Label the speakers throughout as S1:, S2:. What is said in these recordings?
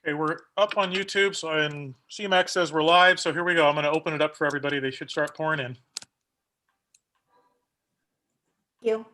S1: Okay, we're up on YouTube, so and CMAX says we're live. So here we go. I'm going to open it up for everybody. They should start pouring in.
S2: You.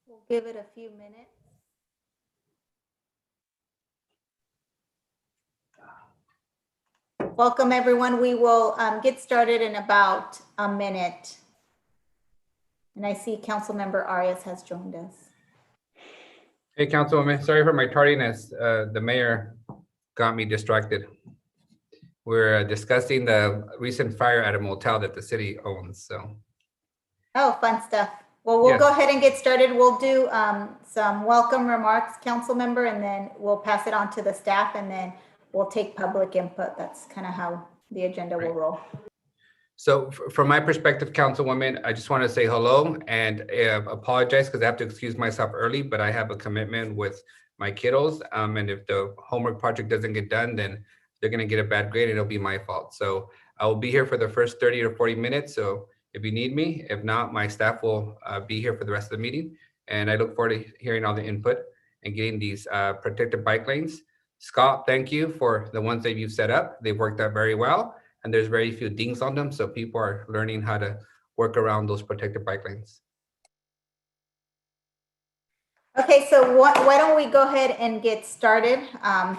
S2: We'll give it a few minutes. Welcome, everyone. We will get started in about a minute. And I see Councilmember Arias has joined us.
S3: Hey, Councilwoman, sorry for my tardiness. The mayor got me distracted. We're discussing the recent fire at a motel that the city owns, so.
S2: Oh, fun stuff. Well, we'll go ahead and get started. We'll do some welcome remarks, council member, and then we'll pass it on to the staff, and then we'll take public input. That's kind of how the agenda will roll.
S3: So from my perspective, Councilwoman, I just want to say hello and apologize because I have to excuse myself early, but I have a commitment with my kiddos. And if the homework project doesn't get done, then they're going to get a bad grade and it'll be my fault. So I will be here for the first 30 or 40 minutes. So if you need me, if not, my staff will be here for the rest of the meeting. And I look forward to hearing all the input and getting these protected bike lanes. Scott, thank you for the ones that you've set up. They've worked out very well. And there's very few dings on them, so people are learning how to work around those protected bike lanes.
S2: Okay, so why don't we go ahead and get started?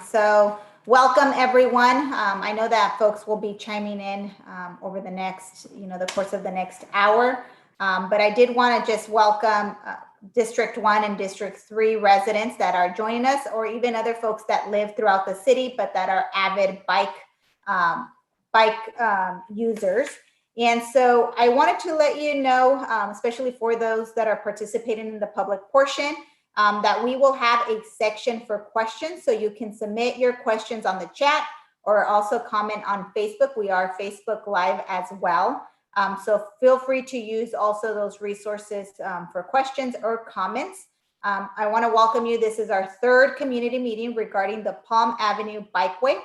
S2: So welcome, everyone. I know that folks will be chiming in over the next, the course of the next hour. But I did want to just welcome District 1 and District 3 residents that are joining us, or even other folks that live throughout the city, but that are avid bike users. And so I wanted to let you know, especially for those that are participating in the public portion, that we will have a section for questions. So you can submit your questions on the chat or also comment on Facebook. We are Facebook Live as well. So feel free to use also those resources for questions or comments. I want to welcome you. This is our third community meeting regarding the Palm Avenue Bikeway.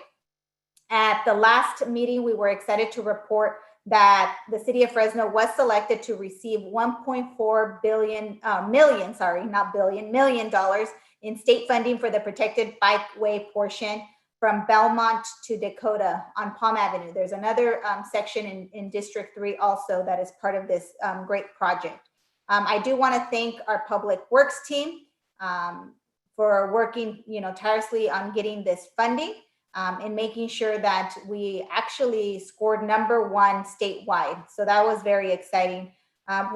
S2: At the last meeting, we were excited to report that the city of Fresno was selected to receive $1.4 million in state funding for the protected bikeway portion from Belmont to Dakota on Palm Avenue. There's another section in District 3 also that is part of this great project. I do want to thank our public works team for working tirelessly on getting this funding. And making sure that we actually scored #1 statewide. So that was very exciting.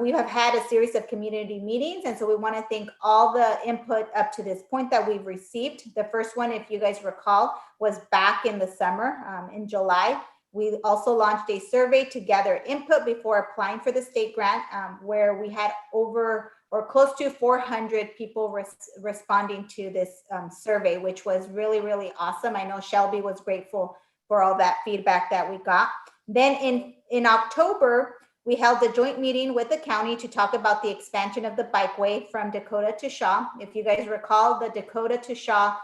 S2: We have had a series of community meetings, and so we want to thank all the input up to this point that we've received. The first one, if you guys recall, was back in the summer, in July. We also launched a survey to gather input before applying for the state grant, where we had over or close to 400 people responding to this survey, which was really, really awesome. I know Shelby was grateful for all that feedback that we got. Then in October, we held a joint meeting with the county to talk about the expansion of the bikeway from Dakota to Shaw. If you guys recall, the Dakota to Shaw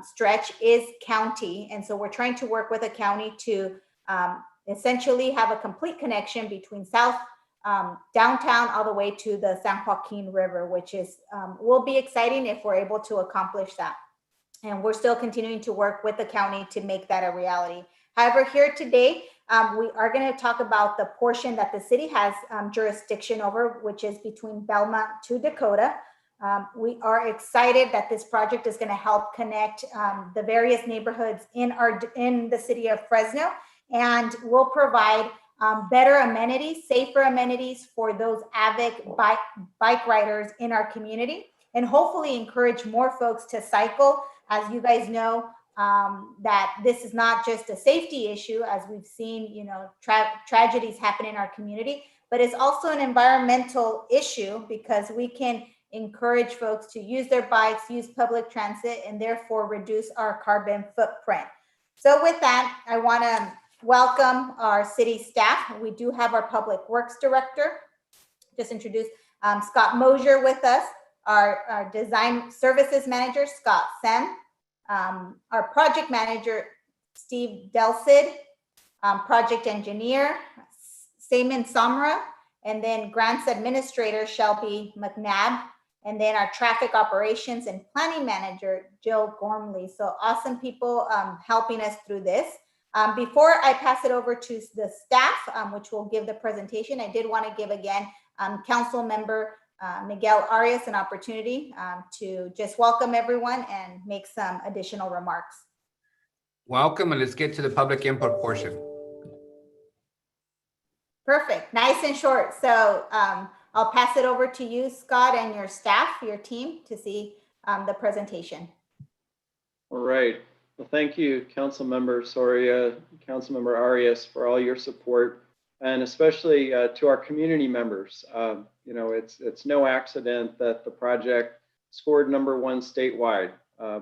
S2: stretch is county. And so we're trying to work with the county to essentially have a complete connection between downtown all the way to the San Joaquin River, which is will be exciting if we're able to accomplish that. And we're still continuing to work with the county to make that a reality. However, here today, we are going to talk about the portion that the city has jurisdiction over, which is between Belmont to Dakota. We are excited that this project is going to help connect the various neighborhoods in the city of Fresno, and will provide better amenities, safer amenities for those avid bike riders in our community, and hopefully encourage more folks to cycle. As you guys know, that this is not just a safety issue, as we've seen, tragedies happen in our community, but it's also an environmental issue because we can encourage folks to use their bikes, use public transit, and therefore reduce our carbon footprint. So with that, I want to welcome our city staff. We do have our public works director, just introduce Scott Mosier with us, our design services manager, Scott Sem, our project manager, Steve Delcid, project engineer, Seaman Samra, and then grants administrator, Shelby McNabb, and then our traffic operations and planning manager, Jill Gormley. So awesome people helping us through this. Before I pass it over to the staff, which will give the presentation, I did want to give again Council Member Miguel Arias an opportunity to just welcome everyone and make some additional remarks.
S3: Welcome, and let's get to the public input portion.
S2: Perfect, nice and short. So I'll pass it over to you, Scott, and your staff, your team, to see the presentation.
S4: All right. Well, thank you, Councilmember Soria, Councilmember Arias, for all your support, and especially to our community members. You know, it's no accident that the project scored #1 statewide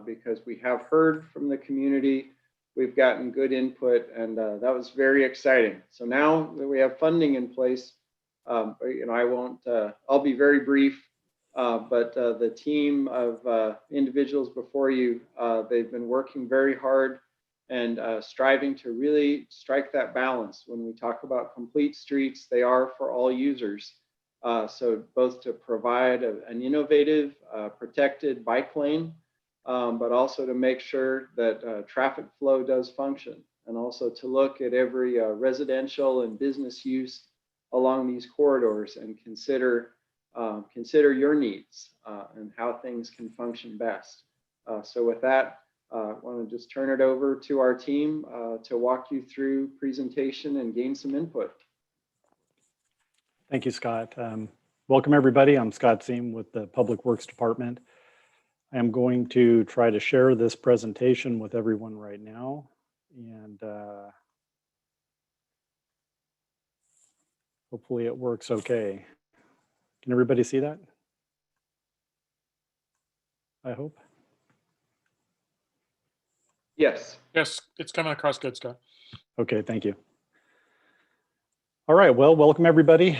S4: because we have heard from the community. We've gotten good input, and that was very exciting. So now that we have funding in place, you know, I won't, I'll be very brief, but the team of individuals before you, they've been working very hard and striving to really strike that balance. When we talk about complete streets, they are for all users. So both to provide an innovative, protected bike lane, but also to make sure that traffic flow does function, and also to look at every residential and business use along these corridors and consider your needs and how things can function best. So with that, I want to just turn it over to our team to walk you through presentation and gain some input.
S5: Thank you, Scott. Welcome, everybody. I'm Scott Seam with the Public Works Department. I am going to try to share this presentation with everyone right now. And hopefully it works okay. Can everybody see that? I hope.
S4: Yes.
S1: Yes, it's coming across good, Scott.
S5: Okay, thank you. All right, well, welcome everybody.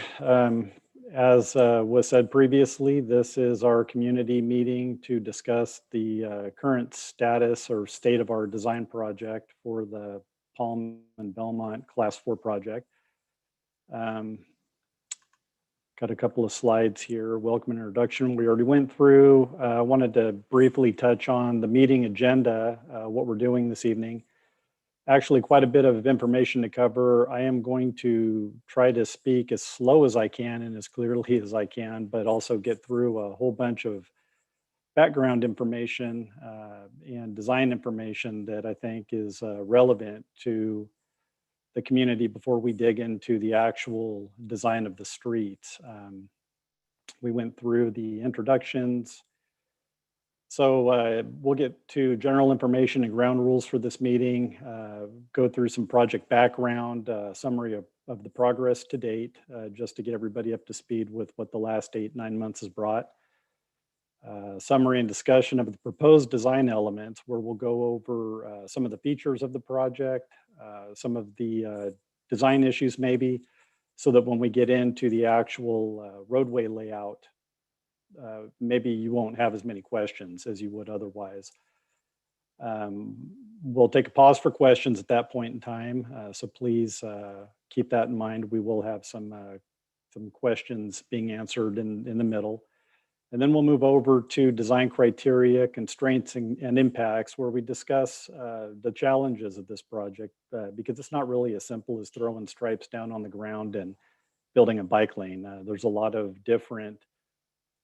S5: As was said previously, this is our community meeting to discuss the current status or state of our design project for the Palm and Belmont Class 4 project. Got a couple of slides here. Welcome and introduction we already went through. I wanted to briefly touch on the meeting agenda, what we're doing this evening. Actually, quite a bit of information to cover. I am going to try to speak as slow as I can and as clearly as I can, but also get through a whole bunch of background information and design information that I think is relevant to the community before we dig into the actual design of the streets. We went through the introductions. So we'll get to general information and ground rules for this meeting, go through some project background, summary of the progress to date, just to get everybody up to speed with what the last 8-9 months has brought. Summary and discussion of the proposed design elements, where we'll go over some of the features of the project, some of the design issues maybe, so that when we get into the actual roadway layout, maybe you won't have as many questions as you would otherwise. We'll take a pause for questions at that point in time, so please keep that in mind. We will have some questions being answered in the middle. And then we'll move over to design criteria, constraints, and impacts, where we discuss the challenges of this project, because it's not really as simple as throwing stripes down on the ground and building a bike lane. There's a lot of different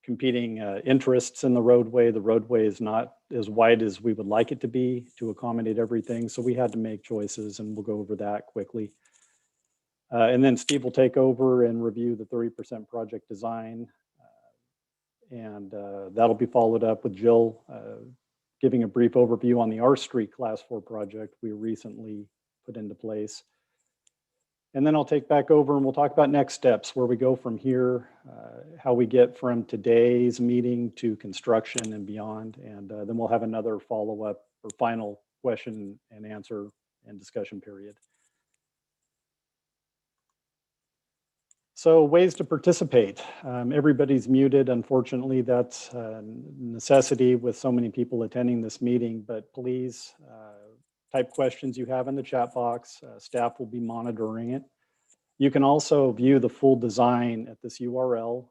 S5: competing interests in the roadway. The roadway is not as wide as we would like it to be to accommodate everything. So we had to make choices, and we'll go over that quickly. And then Steve will take over and review the 30% project design. And that'll be followed up with Jill giving a brief overview on the R Street Class 4 project we recently put into place. And then I'll take back over and we'll talk about next steps, where we go from here, how we get from today's meeting to construction and beyond. And then we'll have another follow-up or final question and answer and discussion period. So ways to participate. Everybody's muted. Unfortunately, that's a necessity with so many people attending this meeting, but please type questions you have in the chat box. Staff will be monitoring it. You can also view the full design at this URL.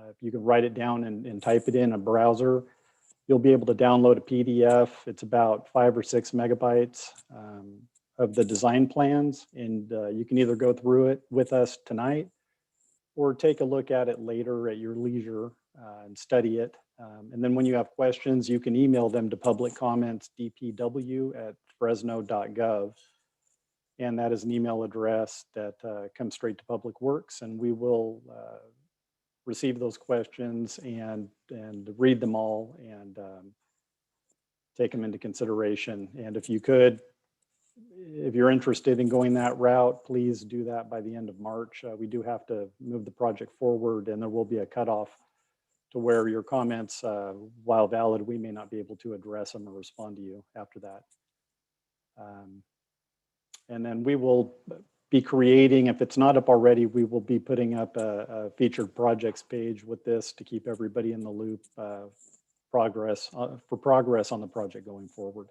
S5: If you can write it down and type it in a browser, you'll be able to download a PDF. It's about 5 or 6 megabytes of the design plans, and you can either go through it with us tonight or take a look at it later at your leisure and study it. And then when you have questions, you can email them to publiccommentsdpw@fresno.gov. And that is an email address that comes straight to Public Works, and we will receive those questions and read them all and take them into consideration. And if you're interested in going that route, please do that by the end of March. We do have to move the project forward, and there will be a cutoff to where your comments, while valid, we may not be able to address them or respond to you after that. And then we will be creating, if it's not up already, we will be putting up a featured projects page with this to keep everybody in the loop for progress on the project going forward.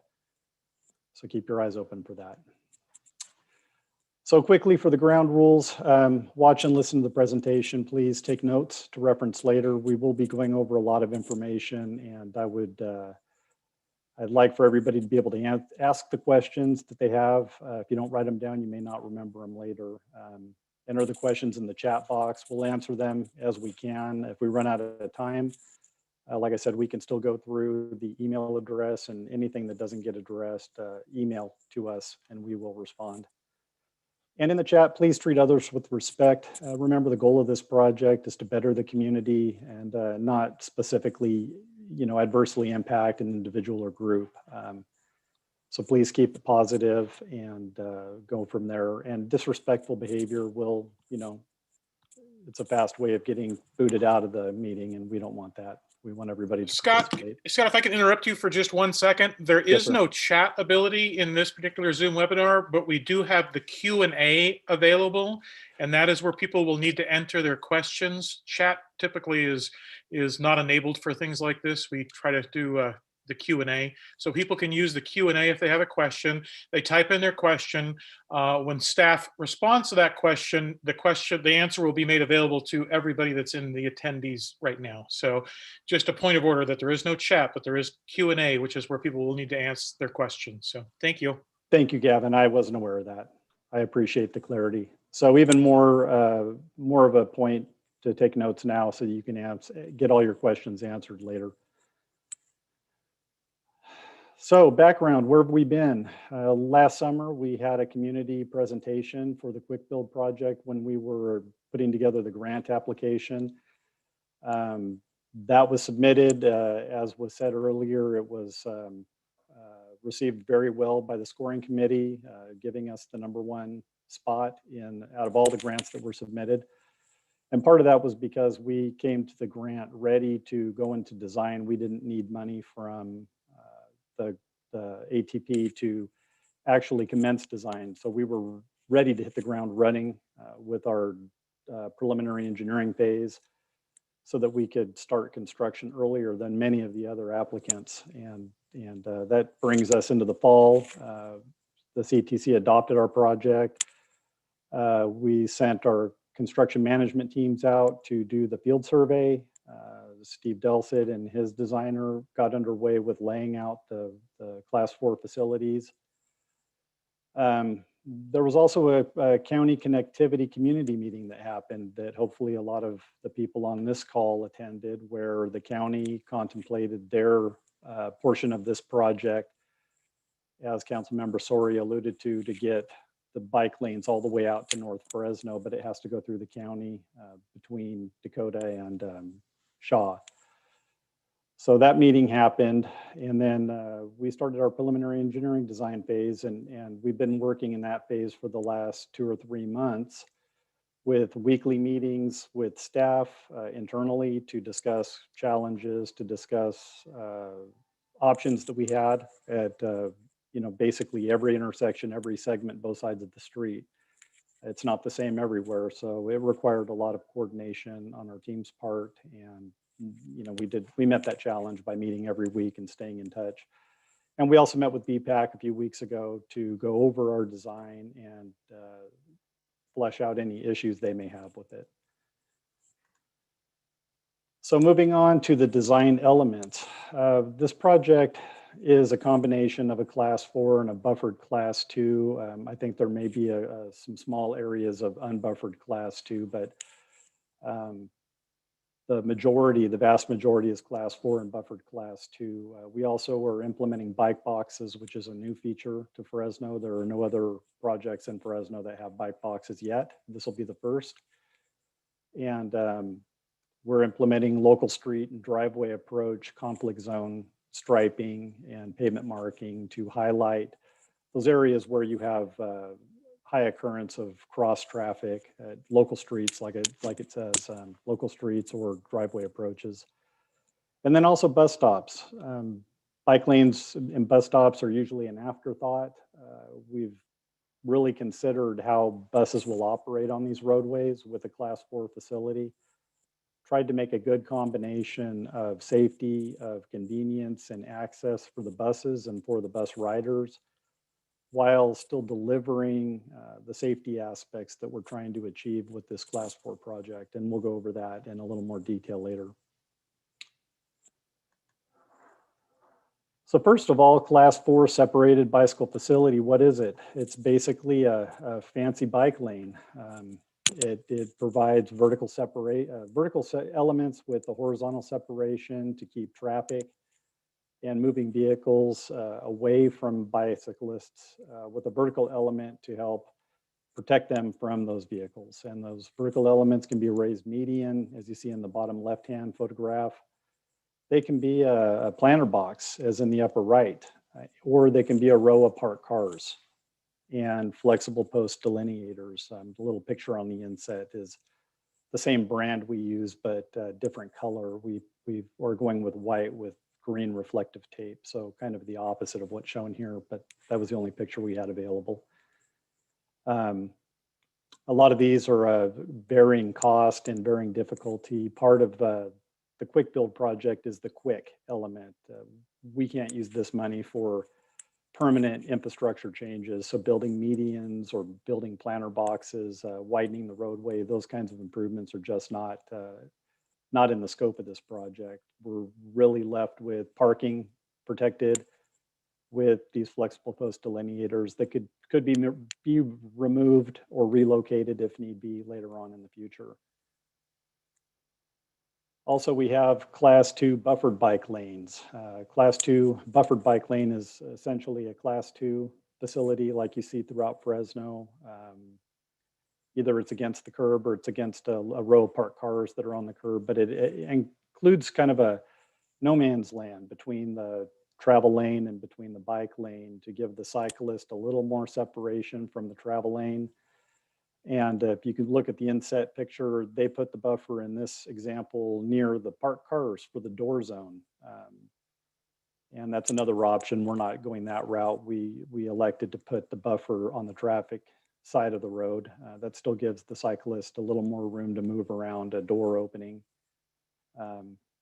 S5: So keep your eyes open for that. So quickly for the ground rules, watch and listen to the presentation. Please take notes to reference later. We will be going over a lot of information, and I'd like for everybody to be able to ask the questions that they have. If you don't write them down, you may not remember them later. Enter the questions in the chat box. We'll answer them as we can. If we run out of time, like I said, we can still go through the email address, and anything that doesn't get addressed, email to us and we will respond. And in the chat, please treat others with respect. Remember, the goal of this project is to better the community and not specifically adversely impact an individual or group. So please keep it positive and go from there. And disrespectful behavior will, it's a fast way of getting booted out of the meeting, and we don't want that. We want everybody to participate.
S1: Scott, if I can interrupt you for just 1 second, there
S5: Yes,
S1: is
S5: sir.
S1: no chat ability in this particular Zoom webinar, but we do have the Q&A available, and that is where people will need to enter their questions. Chat typically is not enabled for things like this. We try to do the Q&A, so people can use the Q&A if they have a question. They type in their question. When staff responds to that question, the answer will be made available to everybody that's in the attendees right now. So just a point of order that there is no chat, but there is Q&A, which is where people will need to ask their questions. So thank you.
S5: Thank you, Gavin. I wasn't aware of that. I appreciate the clarity. So even more of a point to take notes now, so you can get all your questions answered later. So background, where have we been? Last summer, we had a community presentation for the Quick Build project when we were putting together the grant application. That was submitted, as was said earlier, it was received very well by the scoring committee, giving us the #1 spot out of all the grants that were submitted. And part of that was because we came to the grant ready to go into design. We didn't need money from the ATP to actually commence design. So we were ready to hit the ground running with our preliminary engineering phase so that we could start construction earlier than many of the other applicants. And that brings us into the fall. The CTC adopted our project. We sent our construction management teams out to do the field survey. Steve Delsit and his designer got underway with laying out the class 4 facilities. There was also a county connectivity community meeting that happened that hopefully a lot of the people on this call attended, where the county contemplated their portion of this project, as Councilmember Sori alluded to get the bike lanes all the way out to North Fresno, but it has to go through the county between Dakota and Shaw. So that meeting happened, and then we started our preliminary engineering design phase, and we've been working in that phase for the last 2 or 3 months with weekly meetings with staff internally to discuss challenges, to discuss options that we had at basically every intersection, every segment, both sides of the street. It's not the same everywhere, so it required a lot of coordination on our team's part. And, we met that challenge by meeting every week and staying in touch. And we also met with BPAC a few weeks ago to go over our design and flesh out any issues they may have with it. So moving on to the design elements. This project is a combination of a class 4 and a buffered class 2. I think there may be some small areas of unbuffered class 2, but the vast majority is class 4 and buffered class 2. We also are implementing bike boxes, which is a new feature to Fresno. There are no other projects in Fresno that have bike boxes yet. This will be the first. And we're implementing local street and driveway approach, conflict zone striping, and pavement marking to highlight those areas where you have high occurrence of cross traffic at local streets, like it says, local streets or driveway approaches. And then also bus stops. Bike lanes and bus stops are usually an afterthought. We've really considered how buses will operate on these roadways with a class 4 facility. Tried to make a good combination of safety, of convenience and access for the buses and for the bus riders, while still delivering the safety aspects that we're trying to achieve with this class 4 project. And we'll go over that in a little more detail later. So first of all, class 4 separated bicycle facility, what is it? It's basically a fancy bike lane. It provides vertical elements with a horizontal separation to keep traffic and moving vehicles away from bicyclists with a vertical element to help protect them from those vehicles. And those vertical elements can be a raised median, as you see in the bottom left-hand photograph. They can be a planter box, as in the upper right, or they can be a row of parked cars and flexible post delineators. The little picture on the inset is the same brand we use, but different color. We're going with white with green reflective tape. So kind of the opposite of what's shown here, but that was the only picture we had available. A lot of these are varying cost and varying difficulty. Part of the quick build project is the quick element. We can't use this money for permanent infrastructure changes. So building medians or building planter boxes, widening the roadway, those kinds of improvements are just not in the scope of this project. We're really left with parking protected with these flexible post delineators that could be removed or relocated if need be later on in the future. Also, we have class 2 buffered bike lanes. Class 2 buffered bike lane is essentially a class 2 facility like you see throughout Fresno. Either it's against the curb or it's against a row of parked cars that are on the curb, but it includes kind of a no man's land between the travel lane and between the bike lane to give the cyclist a little more separation from the travel lane. And if you could look at the inset picture, they put the buffer in this example near the parked cars for the door zone. And that's another option. We're not going that route. We elected to put the buffer on the traffic side of the road. That still gives the cyclist a little more room to move around a door opening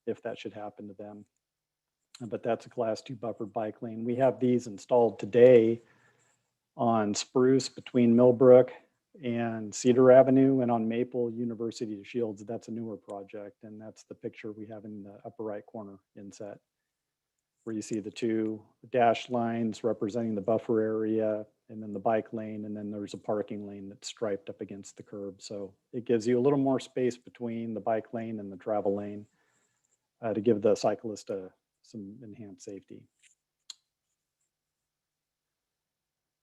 S5: if that should happen to them. But that's a class 2 buffered bike lane. We have these installed today on Spruce between Millbrook and Cedar Avenue, and on Maple, University to Shields. That's a newer project, and that's the picture we have in the upper right corner inset, where you see the 2 dashed lines representing the buffer area, and then the bike lane, and then there's a parking lane that's striped up against the curb. So it gives you a little more space between the bike lane and the travel lane to give the cyclist some enhanced safety.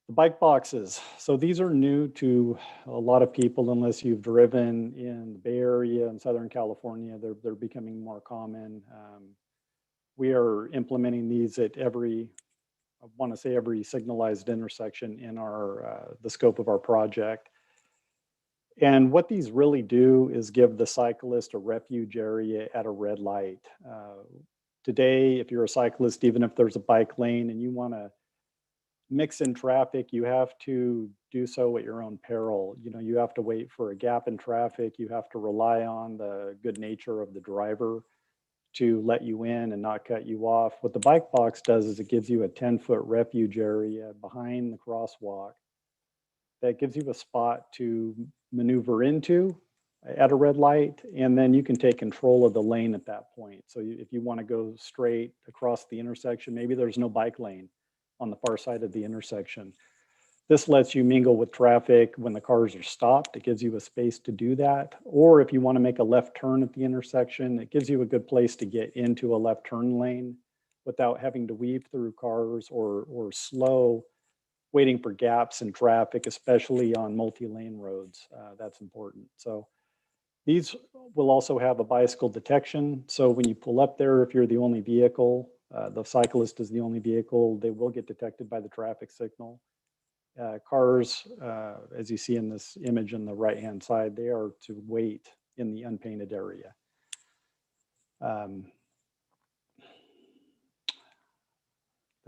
S5: The bike boxes. So these are new to a lot of people, unless you've driven in the Bay Area and Southern California. They're becoming more common. We are implementing these at every signalized intersection in the scope of our project. And what these really do is give the cyclist a refuge area at a red light. Today, if you're a cyclist, even if there's a bike lane and you want to mix in traffic, you have to do so at your own peril. You know, you have to wait for a gap in traffic. You have to rely on the good nature of the driver to let you in and not cut you off. What the bike box does is it gives you a 10-foot refuge area behind the crosswalk that gives you a spot to maneuver into at a red light, and then you can take control of the lane at that point. So if you want to go straight across the intersection, maybe there's no bike lane on the far side of the intersection. This lets you mingle with traffic when the cars are stopped. It gives you a space to do that. Or if you want to make a left turn at the intersection, it gives you a good place to get into a left turn lane without having to weave through cars or slow waiting for gaps in traffic, especially on multi-lane roads. That's important. So these will also have a bicycle detection. So when you pull up there, if you're the only vehicle, the cyclist is the only vehicle, they will get detected by the traffic signal. Cars, as you see in this image on the right-hand side, they are to wait in the unpainted area. The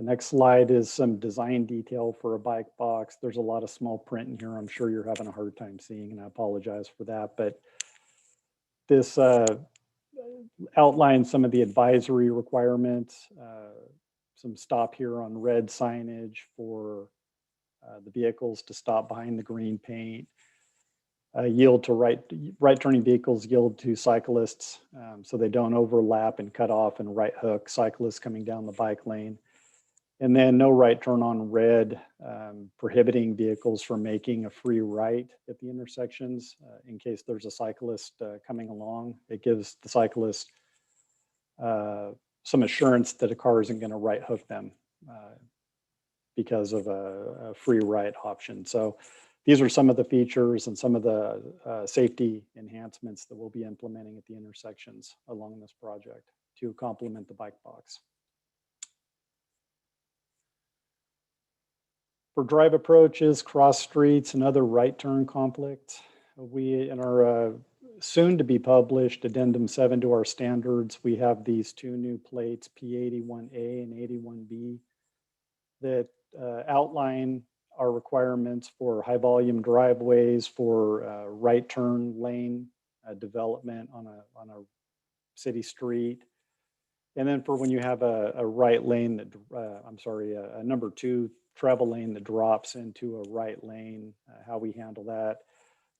S5: next slide is some design detail for a bike box. There's a lot of small print in here. I'm sure you're having a hard time seeing, and I apologize for that. But this outlines some of the advisory requirements, some stop here on red signage for the vehicles to stop behind the green paint. Yield to right turning vehicles yield to cyclists so they don't overlap and cut off and right hook cyclists coming down the bike lane. And then no right turn on red, prohibiting vehicles from making a free right at the intersections in case there's a cyclist coming along. It gives the cyclist some assurance that a car isn't going to right hook them because of a free right option. So these are some of the features and some of the safety enhancements that we'll be implementing at the intersections along this project to complement the bike box. For drive approaches, cross streets, and other right turn conflicts, we, in our soon to be published addendum 7 to our standards, we have these two new plates, P81A and 81B, that outline our requirements for high volume driveways, for right turn lane development on a city street. And then for when you have a right lane that, a number 2 travel lane that drops into a right lane, how we handle that.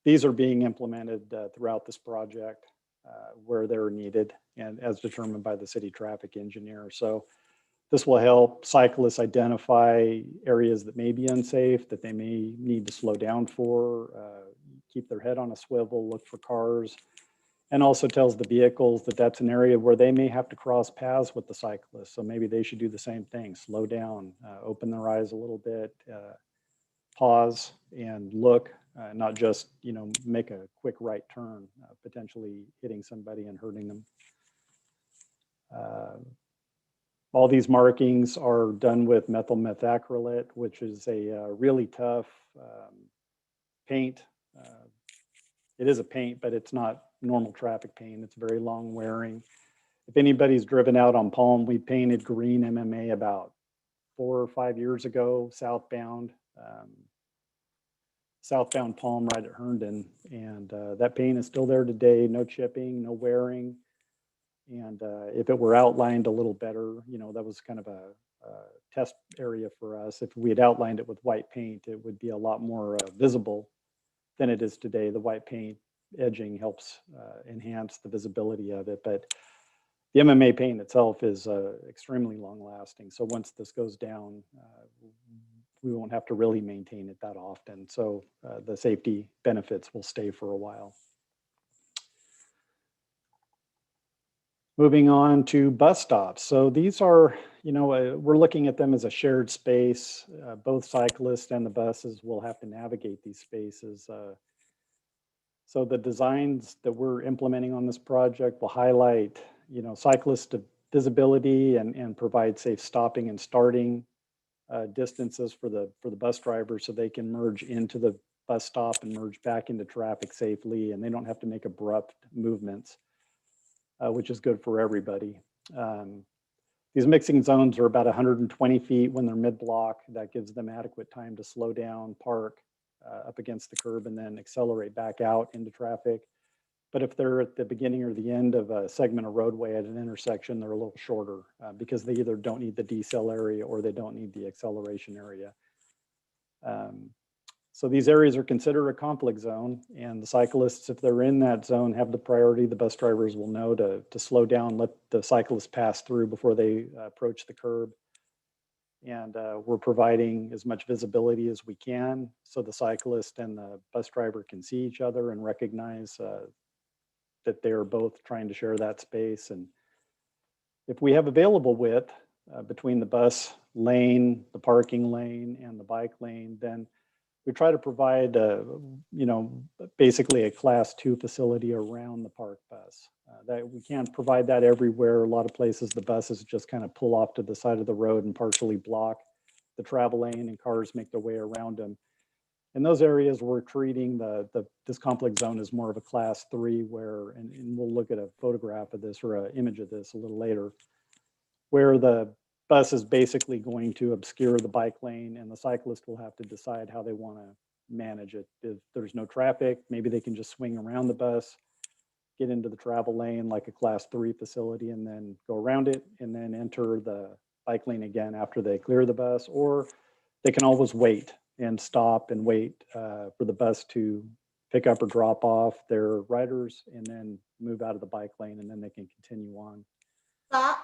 S5: These are being implemented throughout this project where they're needed and as determined by the city traffic engineer. So this will help cyclists identify areas that may be unsafe, that they may need to slow down for, keep their head on a swivel, look for cars, and also tells the vehicles that that's an area where they may have to cross paths with the cyclists. So maybe they should do the same thing, slow down, open their eyes a little bit, pause and look, not just, make a quick right turn, potentially hitting somebody and hurting them. All these markings are done with methyl methacrylate, which is a really tough paint. It is a paint, but it's not normal traffic paint. It's very long wearing. If anybody's driven out on Palm, we painted green MMA about 4 or 5 years ago, southbound Palm right at Herndon. And that paint is still there today, no chipping, no wearing. And if it were outlined a little better, that was kind of a test area for us. If we had outlined it with white paint, it would be a lot more visible than it is today. The white paint edging helps enhance the visibility of it, but the MMA paint itself is extremely long lasting. So once this goes down, we won't have to really maintain it that often. So the safety benefits will stay for a while. Moving on to bus stops. So these are, we're looking at them as a shared space. Both cyclists and the buses will have to navigate these spaces. So the designs that we're implementing on this project will highlight, cyclist visibility and provide safe stopping and starting distances for the bus drivers so they can merge into the bus stop and merge back into traffic safely, and they don't have to make abrupt movements, which is good for everybody. These mixing zones are about 120 feet when they're mid-block. That gives them adequate time to slow down, park up against the curb, and then accelerate back out into traffic. But if they're at the beginning or the end of a segment of roadway at an intersection, they're a little shorter because they either don't need the decel area or they don't need the acceleration area. So these areas are considered a conflict zone, and the cyclists, if they're in that zone, have the priority. The bus drivers will know to slow down, let the cyclists pass through before they approach the curb. And we're providing as much visibility as we can so the cyclist and the bus driver can see each other and recognize that they're both trying to share that space. And if we have available width between the bus lane, the parking lane, and the bike lane, then we try to provide, basically a class 2 facility around the park bus. That we can't provide that everywhere. A lot of places, the buses just kind of pull off to the side of the road and partially block the travel lane, and cars make their way around them. In those areas, we're treating this complex zone as more of a class 3, where, and we'll look at a photograph of this or an image of this a little later, where the bus is basically going to obscure the bike lane, and the cyclist will have to decide how they want to manage it. If there's no traffic, maybe they can just swing around the bus, get into the travel lane like a class 3 facility, and then go around it and then enter the bike lane again after they clear the bus. Or they can always wait and stop and wait for the bus to pick up or drop off their riders and then move out of the bike lane, and then they can continue on.
S2: Scott,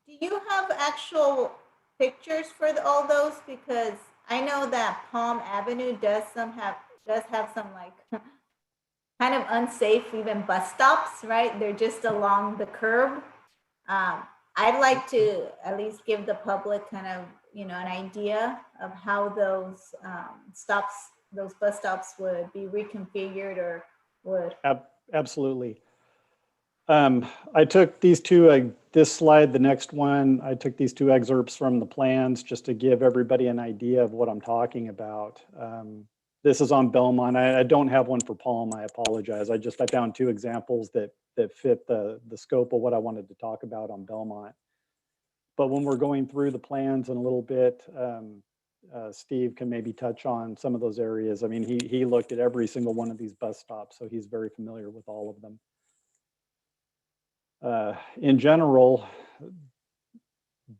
S2: do you have actual pictures for all those? Because I know that Palm Avenue does have some like kind of unsafe even bus stops, right? They're just along the curb. I'd like to at least give the public kind of, an idea of how those those bus stops would be reconfigured or would.
S5: Absolutely. I took these two, this slide, the next one, I took these two excerpts from the plans just to give everybody an idea of what I'm talking about. This is on Belmont. I don't have one for Palm. I apologize. I found two examples that fit the scope of what I wanted to talk about on Belmont. But when we're going through the plans in a little bit, Steve can maybe touch on some of those areas. I mean, he looked at every single one of these bus stops, so he's very familiar with all of them. In general,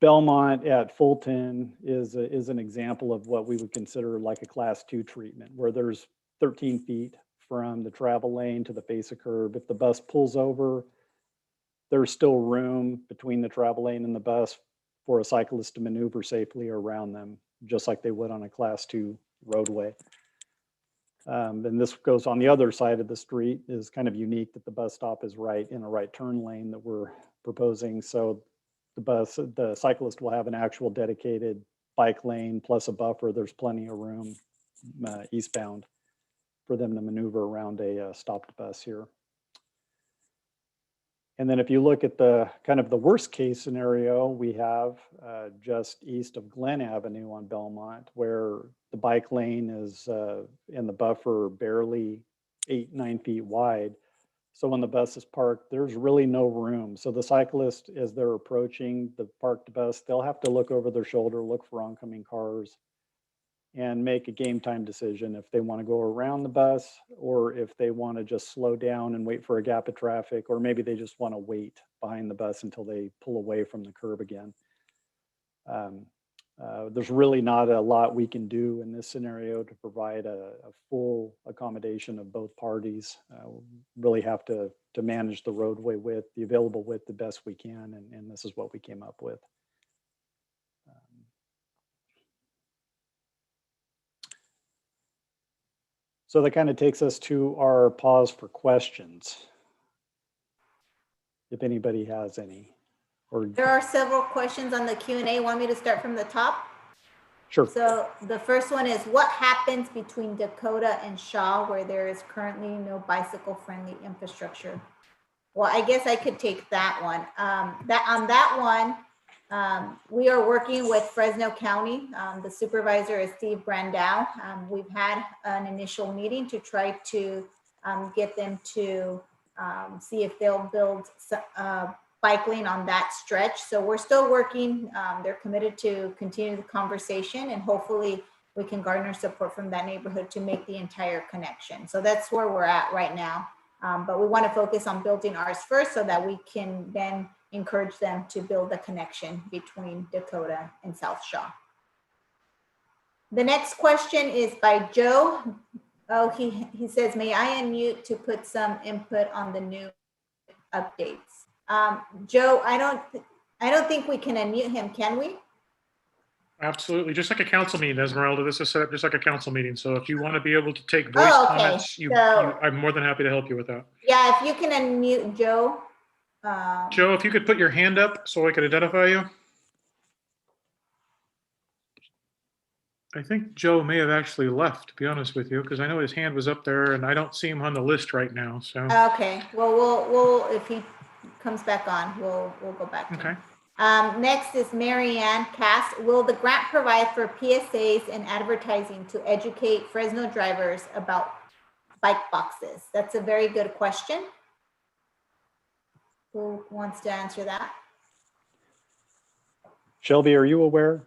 S5: Belmont at Fulton is an example of what we would consider like a class 2 treatment, where there's 13 feet from the travel lane to the face of curb. If the bus pulls over, there's still room between the travel lane and the bus for a cyclist to maneuver safely around them, just like they would on a class 2 roadway. And this goes on the other side of the street. Is kind of unique that the bus stop is right in a right turn lane that we're proposing. So the cyclist will have an actual dedicated bike lane plus a buffer. There's plenty of room eastbound for them to maneuver around a stopped bus here. And then if you look at the kind of the worst case scenario, we have just east of Glen Avenue on Belmont, where the bike lane is and the buffer barely 8-9 feet wide. So when the bus is parked, there's really no room. So the cyclist, as they're approaching the parked bus, they'll have to look over their shoulder, look for oncoming cars, and make a game time decision if they want to go around the bus or if they want to just slow down and wait for a gap of traffic, or maybe they just want to wait behind the bus until they pull away from the curb again. There's really not a lot we can do in this scenario to provide a full accommodation of both parties. Really have to manage the roadway width, the available width, the best we can, and this is what we came up with. So that kind of takes us to our pause for questions, if anybody has any. Or
S2: There are several questions on the Q&A. Want me to start from the top?
S5: sure.
S2: So the first one is, what happens between Dakota and Shaw where there is currently no bicycle-friendly infrastructure? Well, I guess I could take that one. We are working with Fresno County. The supervisor is Steve Brandow. We've had an initial meeting to try to get them to see if they'll build bike lane on that stretch. So we're still working. They're committed to continue the conversation, and hopefully we can garner support from that neighborhood to make the entire connection. So that's where we're at right now. But we want to focus on building ours first so that we can then encourage them to build the connection between Dakota and South Shaw. The next question is by Joe. Oh, he says, may I unmute to put some input on the new updates? Joe, I don't think we can unmute him, can we?
S1: Absolutely. Just like a council meeting, Esmeralda. This is set up just like a council meeting. So if you want to be able to take voice
S2: Oh, okay.
S1: comments,
S2: So-
S1: I'm more than happy to help you with that.
S2: Yeah, if you can unmute Joe.
S1: Joe, if you could put your hand up so I could identify you. I think Joe may have actually left, to be honest with you, because I know his hand was up there and I don't see him on the list right now. So,
S2: Okay, well, we'll if he comes back on, we'll go back to him.
S1: okay.
S2: Next is Marianne Cass. Will the grant provide for PSAs and advertising to educate Fresno drivers about bike boxes? That's a very good question. Who wants to answer that?
S5: Shelby, are you aware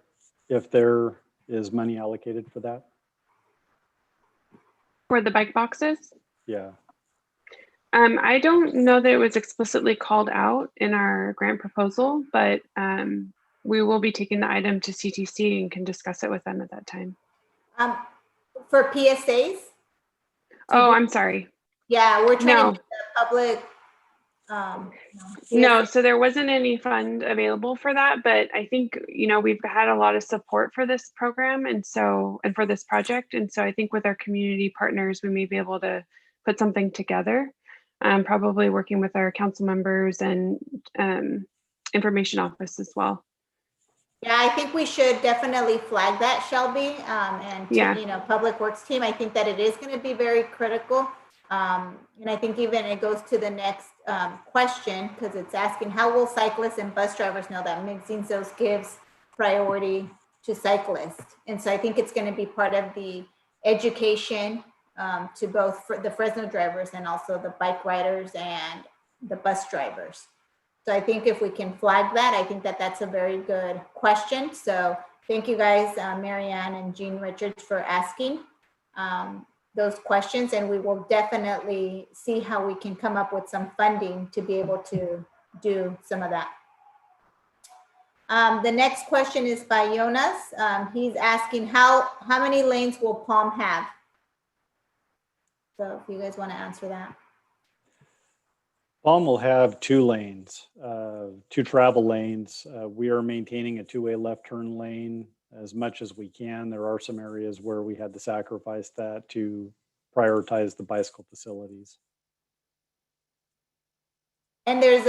S5: if there is money allocated for that?
S6: For the bike boxes?
S5: Yeah.
S6: I don't know that it was explicitly called out in our grant proposal, but we will be taking the item to CTC and can discuss it with them at that time.
S2: For PSAs?
S6: Oh, I'm sorry.
S2: Yeah, we're trying
S6: No.
S2: to do the public.
S6: No, so there wasn't any fund available for that, but I think, you know, we've had a lot of support for this program and for this project. And so I think with our community partners, we may be able to put something together, probably working with our council members and information office as well.
S2: Yeah, I think we should definitely flag that, Shelby, and
S6: Yeah.
S2: you know, Public Works team. I think that it is going to be very critical. And I think even it goes to the next question, because it's asking, how will cyclists and bus drivers know that Mixinzos gives priority to cyclists? And so I think it's going to be part of the education to both for the Fresno drivers and also the bike riders and the bus drivers. So I think if we can flag that, I think that that's a very good question. So thank you guys, Marianne and Jean Richards, for asking those questions, and we will definitely see how we can come up with some funding to be able to do some of that. The next question is by Jonas. He's asking how many lanes will Palm have? So if you guys want to answer that.
S5: Palm will have 2 lanes, 2 travel lanes. We are maintaining a 2-way left turn lane as much as we can. There are some areas where we had to sacrifice that to prioritize the bicycle facilities.
S2: And there's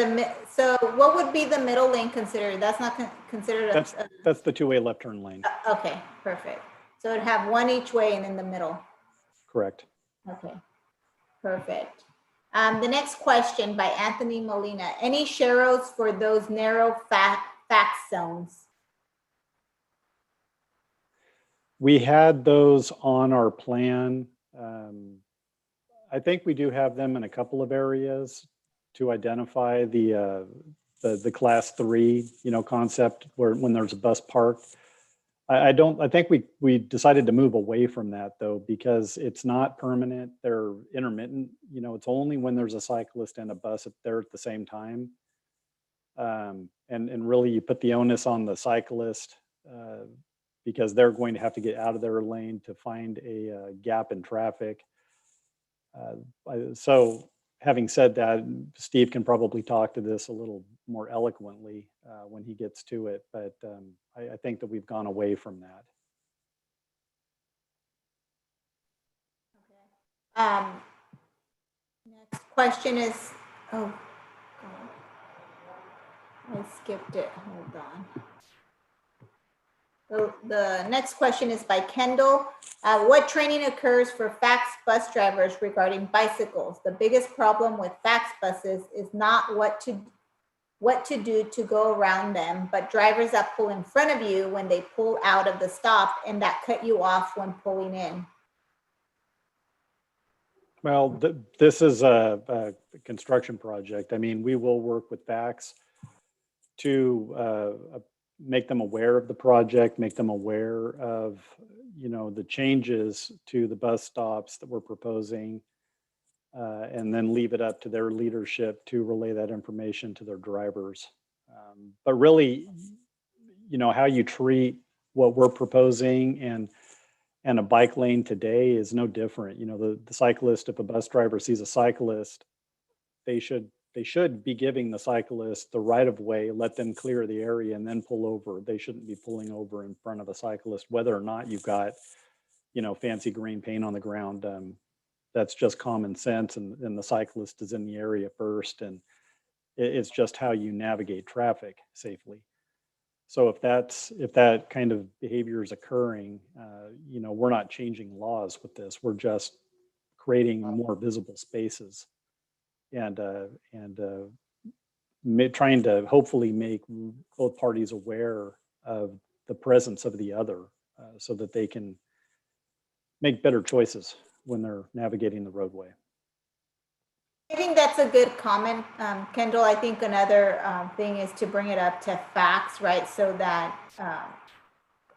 S2: so what would be the middle lane considered? That's not considered
S5: That's the 2-way left turn lane.
S2: Okay, perfect. So it'd have 1 each way and in the middle.
S5: Correct.
S2: Okay, perfect. The next question by Anthony Molina. Any sharrows for those narrow fax zones?
S5: We had those on our plan. I think we do have them in a couple of areas to identify the class 3, you know, concept where when there's a bus parked. I think we decided to move away from that though, because it's not permanent. They're intermittent. You know, it's only when there's a cyclist and a bus there at the same time. And really you put the onus on the cyclist because they're going to have to get out of their lane to find a gap in traffic. So having said that, Steve can probably talk to this a little more eloquently when he gets to it, but I think that we've gone away from that.
S2: Okay. Next question is, oh, God. I skipped it, hold on. The next question is by Kendall. What training occurs for fax bus drivers regarding bicycles? The biggest problem with fax buses is not what to do to go around them, but drivers that pull in front of you when they pull out of the stop and that cut you off when pulling in.
S5: Well, this is a construction project. I mean, we will work with fax. to make them aware of the project, make them aware of, the changes to the bus stops that we're proposing, and then leave it up to their leadership to relay that information to their drivers. But really, how you treat what we're proposing and a bike lane today is no different. The cyclist, if a bus driver sees a cyclist, they should be giving the cyclist the right of way, let them clear the area and then pull over. They shouldn't be pulling over in front of a cyclist, whether or not you've got, fancy green paint on the ground. That's just common sense. And the cyclist is in the area first. And it's just how you navigate traffic safely. So if that kind of behavior is occurring, we're not changing laws with this. We're just creating more visible spaces and trying to hopefully make both parties aware of the presence of the other, so that they can make better choices when they're navigating the roadway.
S2: I think that's a good comment, Kendall. I think another thing is to bring it up to facts, right? So that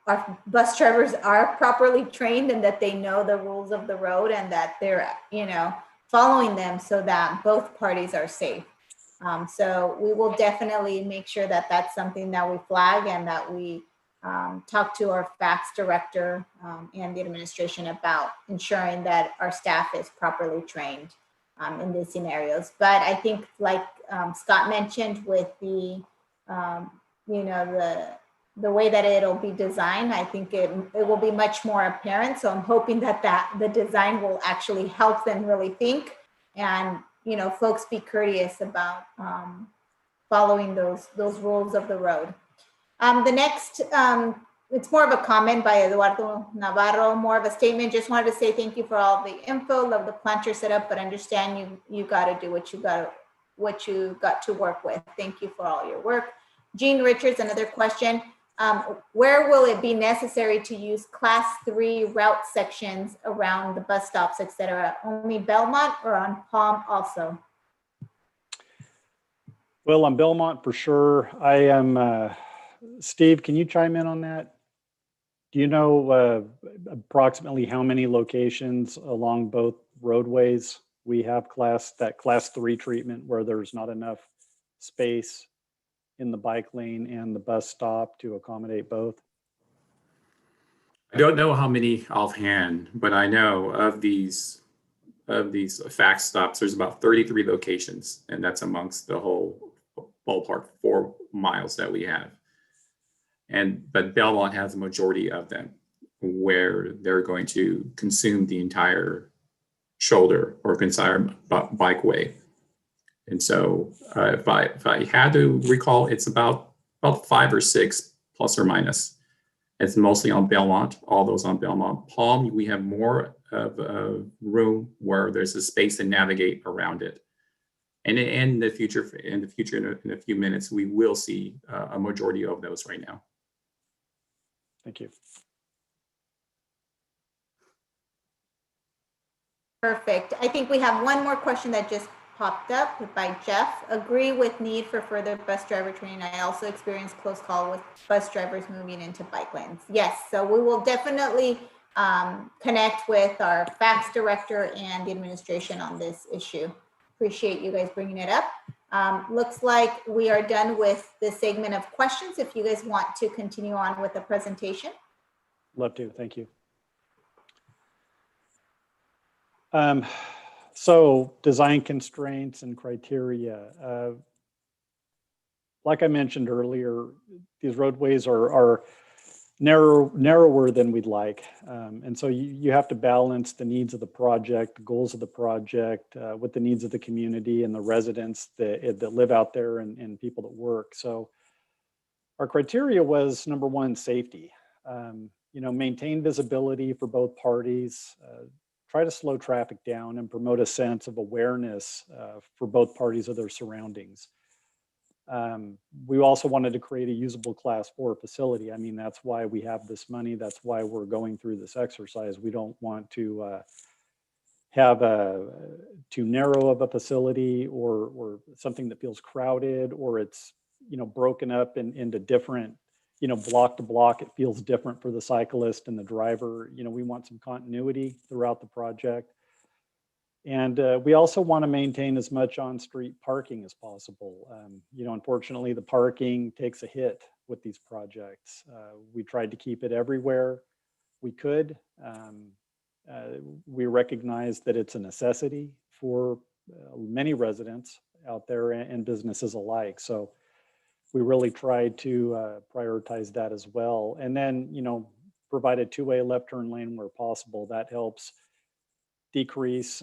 S2: our bus drivers are properly trained and that they know the rules of the road and that they're, following them so that both parties are safe. So we will definitely make sure that that's something that we flag and that we talk to our facts director and the administration about ensuring that our staff is properly trained in these scenarios. But I think, like Scott mentioned, with the the way that it'll be designed, I think it will be much more apparent. So I'm hoping that the design will actually help them really think, and folks be courteous about following those rules of the road. The next, it's more of a comment by Eduardo Navarro, more of a statement. Just wanted to say thank you for all the info. Love the planter setup, but understand you got to do what you got to work with. Thank you for all your work. Jean Richards, another question. Where will it be necessary to use class 3 route sections around the bus stops, etc.? Only Belmont or on Palm also?
S5: Well, on Belmont for sure. I am, Steve, can you chime in on that? Do you know approximately how many locations along both roadways we have that class 3 treatment where there's not enough space in the bike lane and the bus stop to accommodate both?
S7: I don't know how many offhand, but I know of these fax stops, there's about 33 locations, and that's amongst the whole ballpark 4 miles that we have. But Belmont has a majority of them where they're going to consume the entire shoulder or entire bikeway. And so if I had to recall, it's about 5 or 6 plus or minus. It's mostly on Belmont, all those on Belmont. Palm, we have more of room where there's a space to navigate around it. And in the future, in a few minutes, we will see a majority of those right now.
S5: Thank you.
S2: Perfect. I think we have one more question that just popped up by Jeff. Agree with need for further bus driver training. I also experienced close call with bus drivers moving into bike lanes. Yes, so we will definitely connect with our facts director and the administration on this issue. Appreciate you guys bringing it up. Looks like we are done with this segment of questions. If you guys want to continue on with the presentation.
S5: Love to, thank you. So design constraints and criteria. Like I mentioned earlier, these roadways are narrower than we'd like. And so you have to balance the needs of the project, the goals of the project, with the needs of the community and the residents that live out there and people that work. So our criteria was, number one, safety. Maintain visibility for both parties, try to slow traffic down and promote a sense of awareness for both parties of their surroundings. We also wanted to create a usable class 4 facility. I mean, that's why we have this money. That's why we're going through this exercise. We don't want to have too narrow of a facility or something that feels crowded or it's broken up into different, block to block. It feels different for the cyclist and the driver. We want some continuity throughout the project. And we also want to maintain as much on-street parking as possible. Unfortunately, the parking takes a hit with these projects. We tried to keep it everywhere we could. We recognize that it's a necessity for many residents out there and businesses alike. So we really tried to prioritize that as well. And then, provide a two-way left turn lane where possible. That helps decrease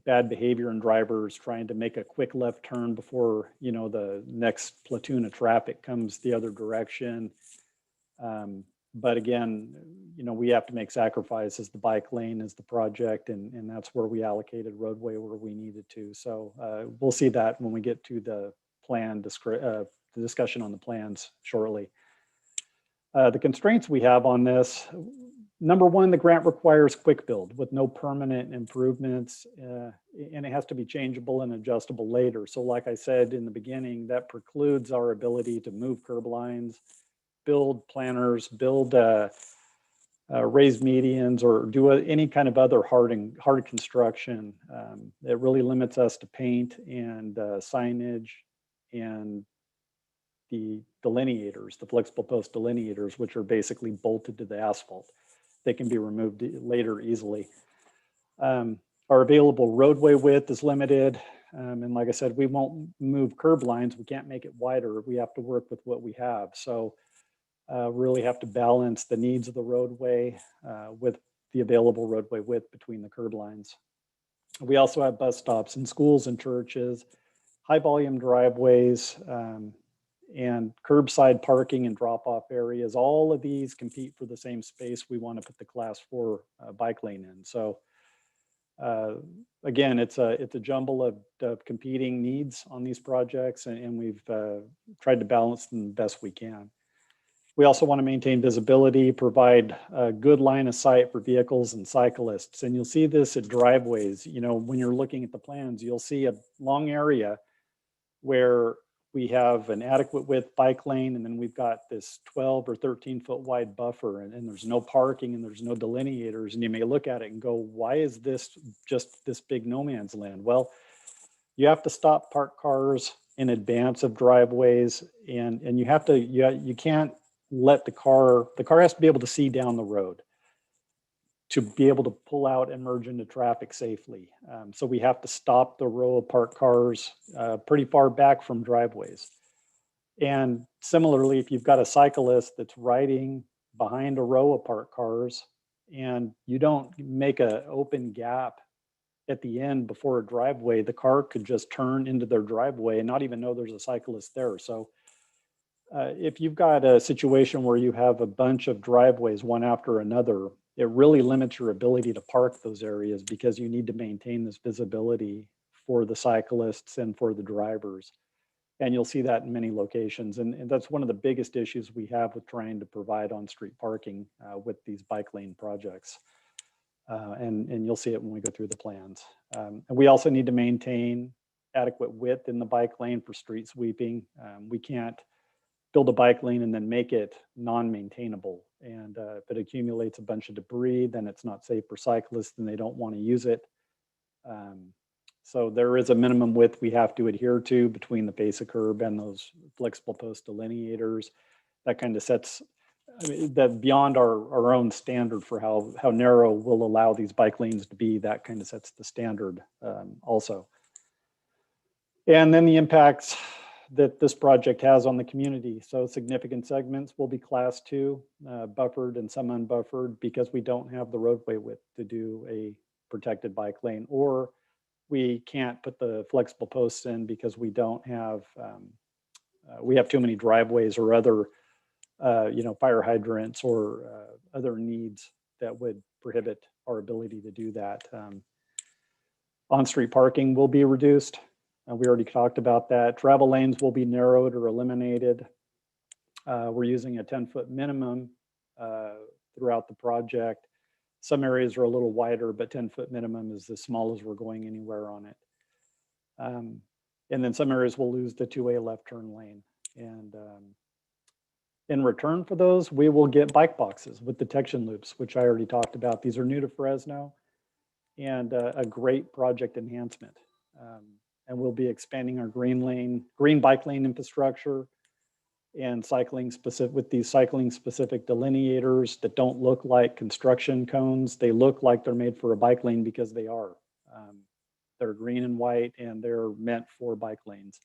S5: bad behavior in drivers trying to make a quick left turn before, the next platoon of traffic comes the other direction. But again, we have to make sacrifices. The bike lane is the project, and that's where we allocated roadway where we needed to. So we'll see that when we get to the plan, the discussion on the plans shortly. The constraints we have on this, number one, the grant requires quick build with no permanent improvements, and it has to be changeable and adjustable later. So like I said in the beginning, that precludes our ability to move curb lines, build planters, build raised medians, or do any kind of other hard construction. It really limits us to paint and signage and the delineators, the flexible post delineators, which are basically bolted to the asphalt. They can be removed later easily. Our available roadway width is limited. And like I said, we won't move curb lines. We can't make it wider. We have to work with what we have. So really have to balance the needs of the roadway with the available roadway width between the curb lines. We also have bus stops in schools and churches, high volume driveways, and curbside parking and drop-off areas. All of these compete for the same space we want to put the class 4 bike lane in. So again, it's a jumble of competing needs on these projects, and we've tried to balance them the best we can. We also want to maintain visibility, provide a good line of sight for vehicles and cyclists. And you'll see this at driveways. When you're looking at the plans, you'll see a long area where we have an adequate width bike lane, and then we've got this 12 or 13 foot wide buffer, and there's no parking and there's no delineators. And you may look at it and go, why is this just this big no man's land? Well, you have to stop parked cars in advance of driveways, and you have to, you can't let the car has to be able to see down the road to be able to pull out and merge into traffic safely. So we have to stop the row of parked cars pretty far back from driveways. And similarly, if you've got a cyclist that's riding behind a row of parked cars and you don't make an open gap at the end before a driveway, the car could just turn into their driveway and not even know there's a cyclist there. So if you've got a situation where you have a bunch of driveways, one after another, it really limits your ability to park those areas because you need to maintain this visibility for the cyclists and for the drivers. And you'll see that in many locations. And that's one of the biggest issues we have with trying to provide on-street parking with these bike lane projects. And you'll see it when we go through the plans. And we also need to maintain adequate width in the bike lane for street sweeping. We can't build a bike lane and then make it non-maintainable. And if it accumulates a bunch of debris, then it's not safe for cyclists and they don't want to use it. So there is a minimum width we have to adhere to between the base of curb and those flexible post delineators. That kind of sets that beyond our own standard for how narrow we'll allow these bike lanes to be. That kind of sets the standard also. And then the impacts that this project has on the community. So significant segments will be class 2, buffered and some unbuffered because we don't have the roadway width to do a protected bike lane, or we can't put the flexible posts in because we don't have, we have too many driveways or other, fire hydrants or other needs that would prohibit our ability to do that. On-street parking will be reduced. We already talked about that. Travel lanes will be narrowed or eliminated. We're using a 10-foot minimum throughout the project. Some areas are a little wider, but 10-foot minimum is as small as we're going anywhere on it. And then some areas will lose the two-way left turn lane. And in return for those, we will get bike boxes with detection loops, which I already talked about. These are new to Fresno and a great project enhancement. And we'll be expanding our green bike lane infrastructure and cycling specific with these cycling specific delineators that don't look like construction cones. They look like they're made for a bike lane because they are. They're green and white and they're meant for bike lanes.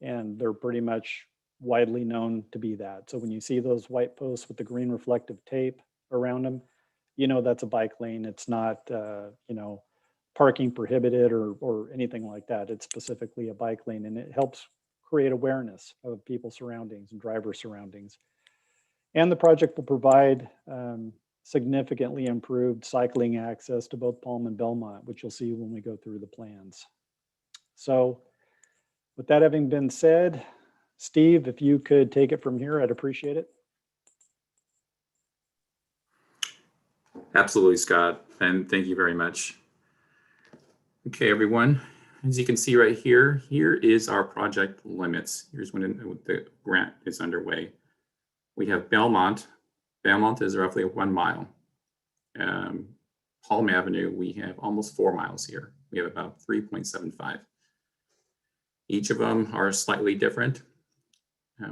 S5: And they're pretty much widely known to be that. So when you see those white posts with the green reflective tape around them, you know that's a bike lane. It's not, you know, parking prohibited or anything like that. It's specifically a bike lane, and it helps create awareness of people's surroundings and driver surroundings. And the project will provide significantly improved cycling access to both Palm and Belmont, which you'll see when we go through the plans. So with that having been said, Steve, if you could take it from here, I'd appreciate it.
S7: Absolutely, Scott, and thank you very much. Okay, everyone, as you can see right here, here is our project limits. Here's when the grant is underway. We have Belmont. Belmont is roughly 1 mile. Palm Avenue, we have almost 4 miles here. We have about 3.75. Each of them are slightly different.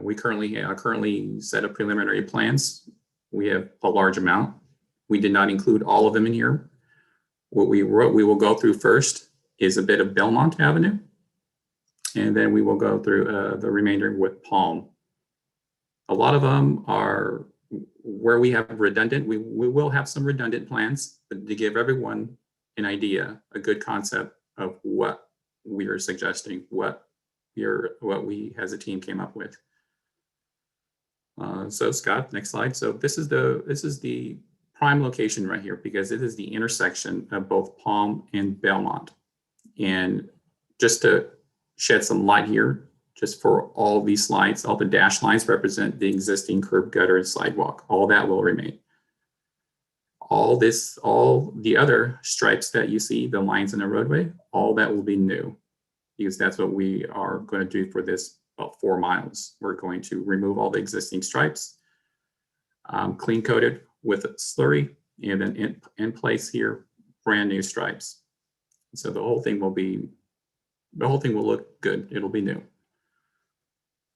S7: We currently set up preliminary plans. We have a large amount. We did not include all of them in here. What we will go through first is a bit of Belmont Avenue, and then we will go through the remainder with Palm. A lot of them are where we have redundant. We will have some redundant plans, but to give everyone an idea, a good concept of what we are suggesting, what we as a team came up with. So Scott, next slide. So this is the prime location right here because it is the intersection of both Palm and Belmont. And just to shed some light here, just for all these slides, all the dashed lines represent the existing curb, gutter, and sidewalk. All that will remain. All the other stripes that you see, the lines in the roadway, all that will be new because that's what we are going to do for this about 4 miles. We're going to remove all the existing stripes, clean coated with slurry, and then in place here, brand new stripes. So the whole thing will look good. It'll be new.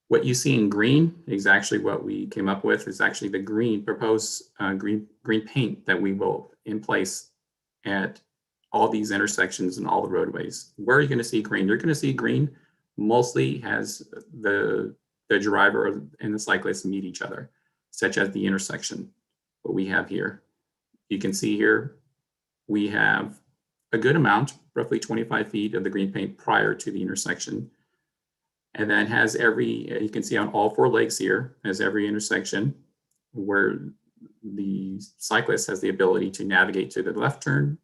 S7: What you see in green is actually what we came up with. Is actually the proposed green paint that we will in place at all these intersections and all the roadways. Where are you going to see green? You're going to see green mostly as the driver and the cyclist meet each other, such as the intersection. What we have here, you can see here, we have a good amount, roughly 25 feet of the green paint prior to the intersection. And then has you can see on all 4 legs here, has every intersection where the cyclist has the ability to navigate to the left turn,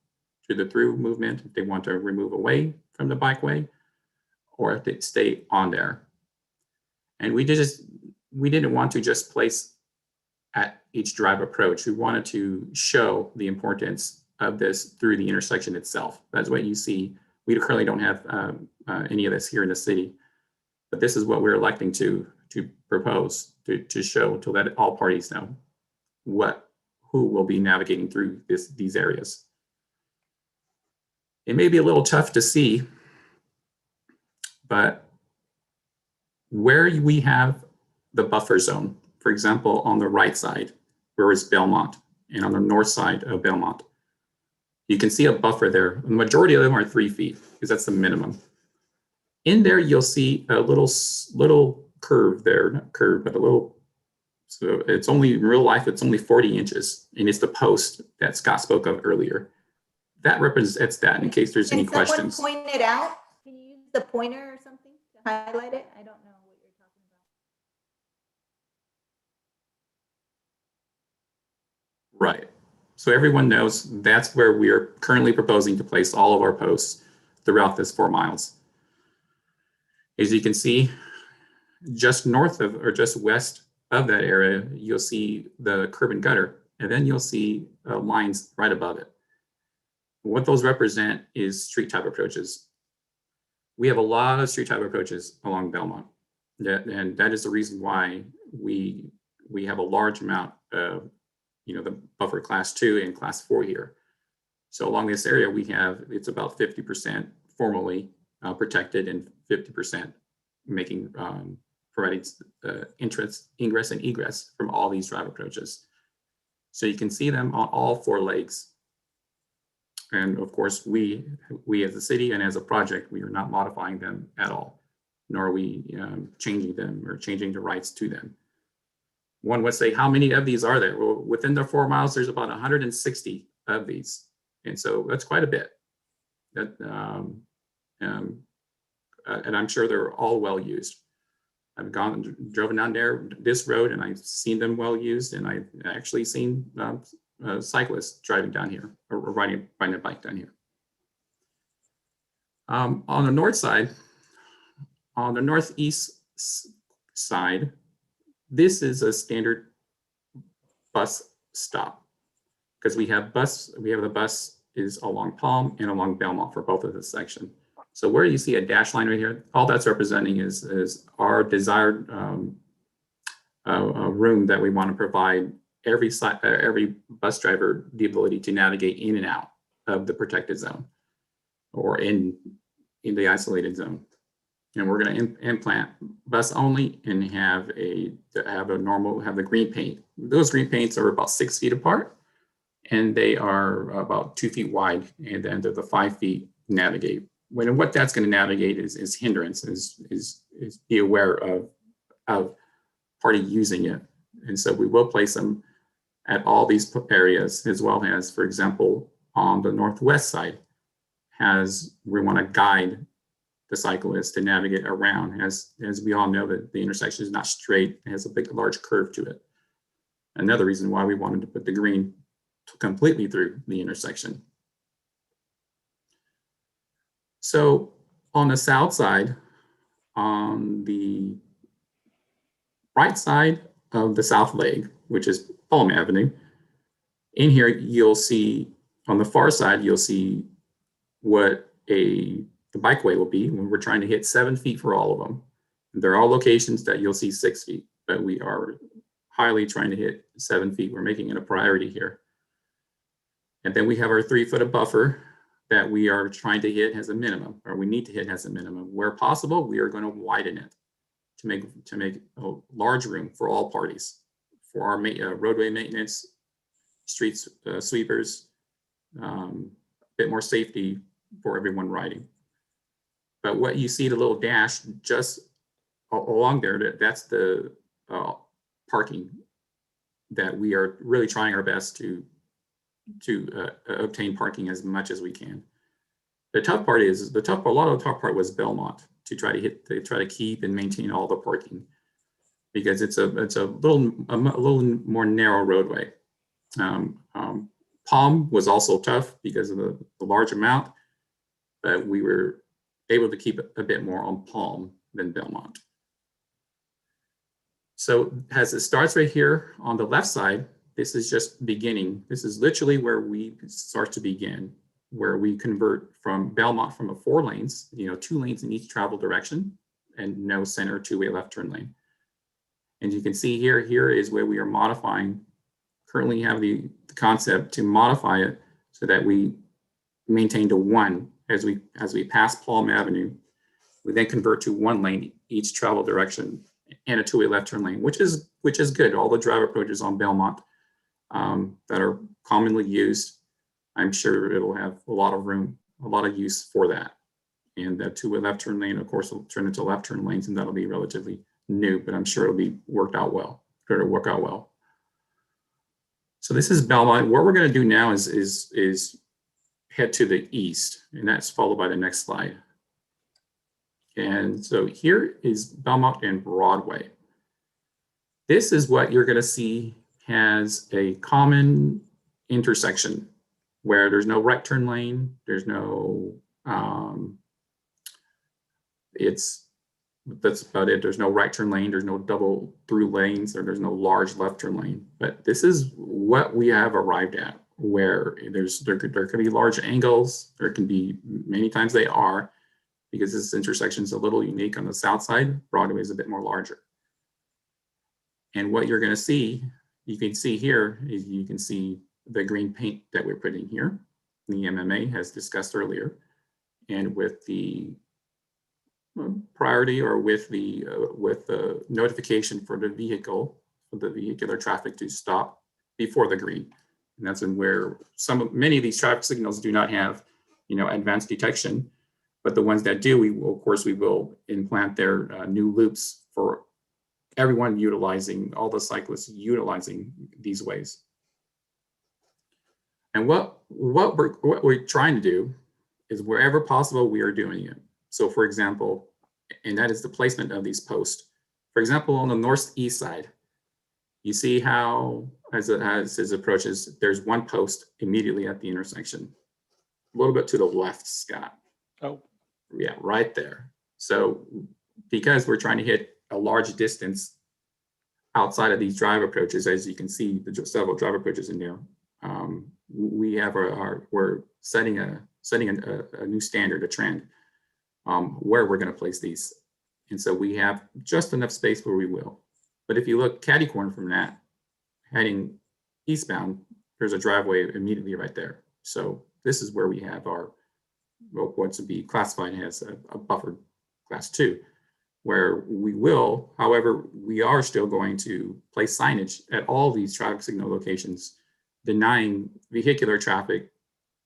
S7: to the through movement, if they want to remove away from the bikeway, or if they stay on there. And we didn't want to just place at each drive approach. We wanted to show the importance of this through the intersection itself. That's what you see. We currently don't have any of this here in the city, but this is what we're electing to propose, to show, to let all parties know who will be navigating through these areas. It may be a little tough to see, but where we have the buffer zone, for example, on the right side, where is Belmont, and on the north side of Belmont, you can see a buffer there. The majority of them are 3 feet, because that's the minimum. In there, you'll see a little curve there, not curve, but a little, so it's only, in real life, it's only 40 inches, and it's the post that Scott spoke of earlier. That represents that, in case there's any questions.
S2: Can someone point it out? Can you use the pointer or something to highlight it? I don't know what you're talking about.
S7: Right. So everyone knows that's where we are currently proposing to place all of our posts throughout this 4 miles. As you can see, just north of or just west of that area, you'll see the curb and gutter, and then you'll see lines right above it. What those represent is street type approaches. We have a lot of street type approaches along Belmont. And that is the reason why we have a large amount of, the buffer class 2 and class 4 here. So along this area, it's about 50% formally protected and 50% making providing ingress and egress from all these drive approaches. So you can see them on all 4 legs. And of course, we as a city and as a project, we are not modifying them at all, nor are we changing them or changing the rights to them. One would say, how many of these are there? Well, within the 4 miles, there's about 160 of these. And so that's quite a bit. And I'm sure they're all well used. I've driven down there this road and I've seen them well used, and I've actually seen cyclists driving down here or riding a bike down here. On the north side, on the northeast side, this is a standard bus stop because we have the bus is along Palm and along Belmont for both of this section. So where you see a dash line right here, all that's representing is our desired room that we want to provide every bus driver the ability to navigate in and out of the protected zone or in the isolated zone. And we're going to implant bus only and have the green paint. Those green paints are about 6 feet apart, and they are about 2 feet wide, and then they're the 5 feet navigate. What that's going to navigate is hindrance, is be aware of party using it. And so we will place them at all these areas, as well as, for example, on the northwest side, we want to guide the cyclist to navigate around. As we all know, that the intersection is not straight, it has a large curve to it. Another reason why we wanted to put the green completely through the intersection. So on the south side, on the right side of the south leg, which is Palm Avenue, in here you'll see, on the far side, you'll see what the bikeway will be when we're trying to hit 7 feet for all of them. There are all locations that you'll see 6 feet, but we are highly trying to hit 7 feet. We're making it a priority here. And then we have our 3 foot of buffer that we are trying to hit as a minimum, or we need to hit as a minimum. Where possible, we are going to widen it to make a large room for all parties, for our roadway maintenance, streets sweepers, a bit more safety for everyone riding. But what you see, the little dash just along there, that's the parking that we are really trying our best to obtain parking as much as we can. The tough part is a lot of the tough part was Belmont, to try to keep and maintain all the parking, because it's a little more narrow roadway. Palm was also tough because of the large amount, but we were able to keep a bit more on Palm than Belmont. So as it starts right here on the left side, this is just beginning. This is literally where we start to begin, where we convert from Belmont from 4 lanes, 2 lanes in each travel direction, and no center 2-way left turn lane. And you can see here is where we are modifying. Currently have the concept to modify it so that we maintain to 1 as we pass Palm Avenue. We then convert to 1 lane each travel direction and a 2-way left turn lane, which is good. All the drive approaches on Belmont that are commonly used, I'm sure it'll have a lot of room, a lot of use for that. And that 2-way left turn lane, of course, will turn into left turn lanes, and that'll be relatively new, but I'm sure it'll be work out well. So this is Belmont. What we're going to do now is head to the east, and that's followed by the next slide. And so here is Belmont and Broadway. This is what you're going to see has a common intersection where there's no right turn lane, there's no, that's about it. There's no right turn lane, there's no double through lanes, or there's no large left turn lane. But this is what we have arrived at, where there could be large angles, there can be, many times they are, because this intersection is a little unique on the south side. Broadway is a bit more larger. And what you're going to see, you can see here, is you can see the green paint that we're putting here. The MMA has discussed earlier, and with the priority or with the notification for the vehicle, for the vehicular traffic to stop before the green. And that's in where many of these traffic signals do not have, advanced detection, but the ones that do, we will implant their new loops for everyone utilizing, all the cyclists utilizing these ways. And what we're trying to do is wherever possible, we are doing it. So for example, and that is the placement of these posts. For example, on the northeast side, you see how, as it approaches, there's one post immediately at the intersection. A little bit to the left, Scott.
S5: Oh.
S7: Yeah, right there. So because we're trying to hit a large distance outside of these drive approaches, as you can see, the several drive approaches in there, we have we're setting a new standard, a trend, where we're going to place these. And so we have just enough space where we will. But if you look catty corner from that, heading eastbound, there's a driveway immediately right there. So this is where we have our, what's to be classified as a buffered class 2, where we will, however, we are still going to place signage at all these traffic signal locations, denying vehicular traffic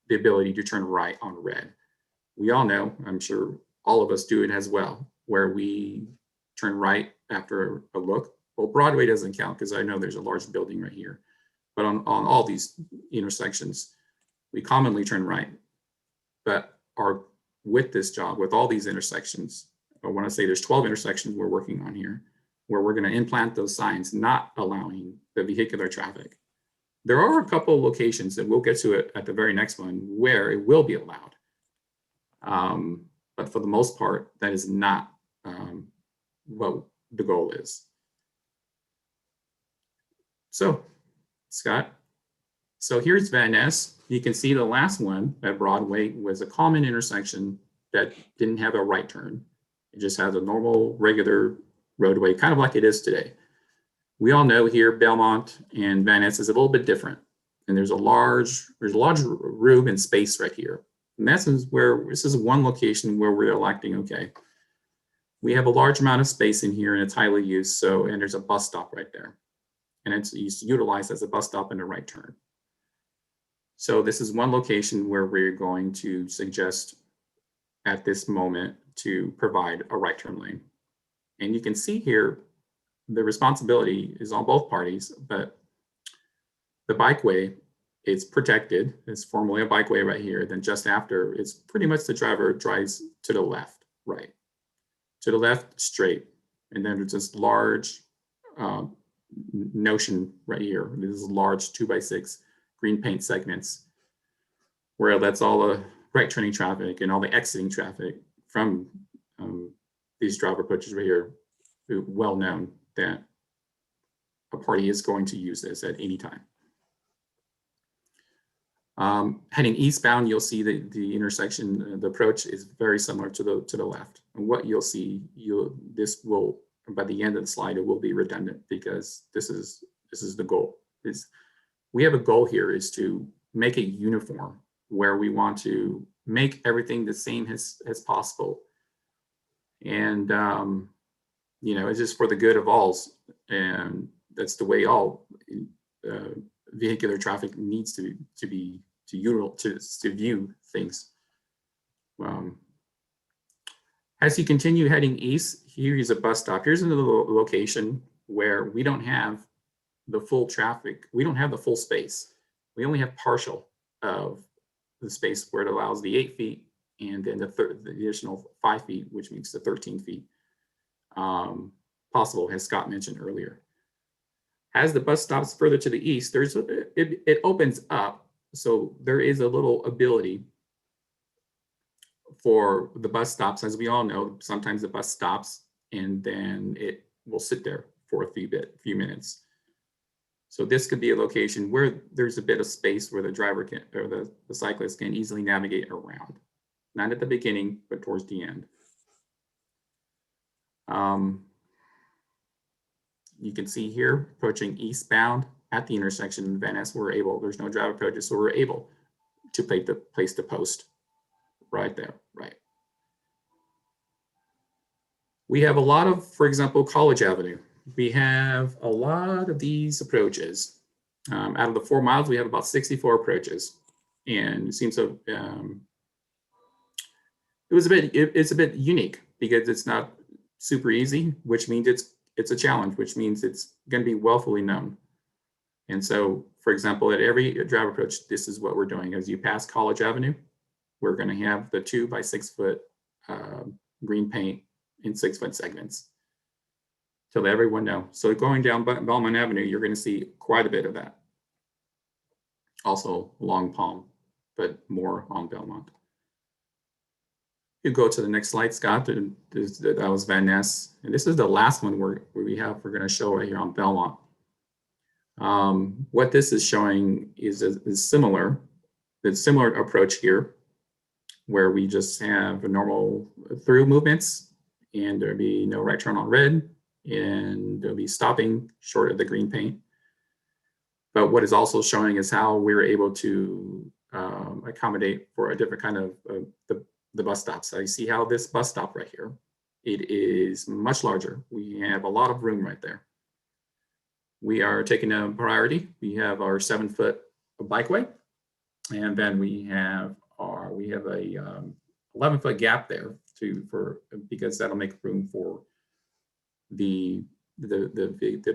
S7: the ability to turn right on red. We all know, I'm sure all of us do it as well, where we turn right after a look. Well, Broadway doesn't count because I know there's a large building right here. But on all these intersections, we commonly turn right. But with this job, with all these intersections, I want to say there's 12 intersections we're working on here, where we're going to implant those signs, not allowing the vehicular traffic. There are a couple of locations that we'll get to it at the very next one where it will be allowed. But for the most part, that is not what the goal is. So, Scott, so here's Van Ness. You can see the last one at Broadway was a common intersection that didn't have a right turn. It just has a normal, regular roadway, kind of like it is today. We all know here Belmont and Van Ness is a little bit different, and there's a large room and space right here. And this is one location where we're electing, okay, we have a large amount of space in here and it's highly used. And there's a bus stop right there, and it's utilized as a bus stop and a right turn. So this is one location where we're going to suggest at this moment to provide a right turn lane. And you can see here, the responsibility is on both parties, but the bikeway, it's protected. It's formally a bikeway right here. Then just after, it's pretty much the driver drives to the left, right. To the left, straight. And then there's this large notion right here. This is large 2x6 green paint segments, where that's all the right turning traffic and all the exiting traffic from these driver approaches right here. Well known that a party is going to use this at any time. Heading eastbound, you'll see the intersection, the approach is very similar to the left. And what you'll see, this will, by the end of the slide, it will be redundant because this is the goal. We have a goal here is to make it uniform, where we want to make everything the same as possible. And it's just for the good of all, and that's the way all vehicular traffic needs to view things. As you continue heading east, here is a bus stop. Here's another location where we don't have the full traffic. We don't have the full space. We only have partial of the space where it allows the 8 feet and then the additional 5 feet, which makes the 13 feet possible, as Scott mentioned earlier. As the bus stops further to the east, it opens up, so there is a little ability for the bus stops. As we all know, sometimes the bus stops and then it will sit there for a few minutes. So this could be a location where there's a bit of space where the driver can, or the cyclist can easily navigate around. Not at the beginning, but towards the end. You can see here, approaching eastbound at the intersection in Van Ness, there's no drive approaches, so we're able to place the post right there, right. We have a lot of, for example, College Avenue. We have a lot of these approaches. Out of the 4 miles, we have about 64 approaches. And it seems so, it's a bit unique because it's not super easy, which means it's a challenge, which means it's going to be willfully known. And so, for example, at every drive approach, this is what we're doing. As you pass College Avenue, we're going to have the 2 by 6 foot green paint in 6 foot segments to let everyone know. So going down Belmont Avenue, you're going to see quite a bit of that. Also along Palm, but more on Belmont. You go to the next slide, Scott. That was Van Ness. And this is the last one we're going to show right here on Belmont. What this is showing is similar. The similar approach here, where we just have a normal through movements, and there'll be no right turn on red, and there'll be stopping short of the green paint. But what is also showing is how we're able to accommodate for a different kind of the bus stops. So you see how this bus stop right here, it is much larger. We have a lot of room right there. We are taking a priority. We have our 7 foot bikeway, and then we have a 11 foot gap there because that'll make room for the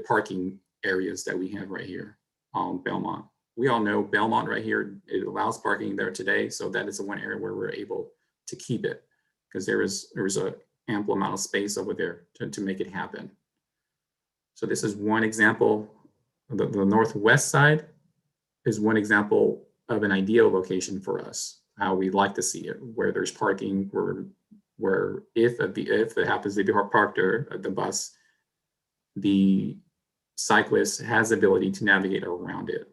S7: parking areas that we have right here on Belmont. We all know Belmont right here, it allows parking there today. So that is the one area where we're able to keep it, because there is an ample amount of space over there to make it happen. So this is one example. The northwest side is one example of an ideal location for us, how we like to see it, where there's parking, where if it happens to be parked there at the bus, the cyclist has the ability to navigate around it,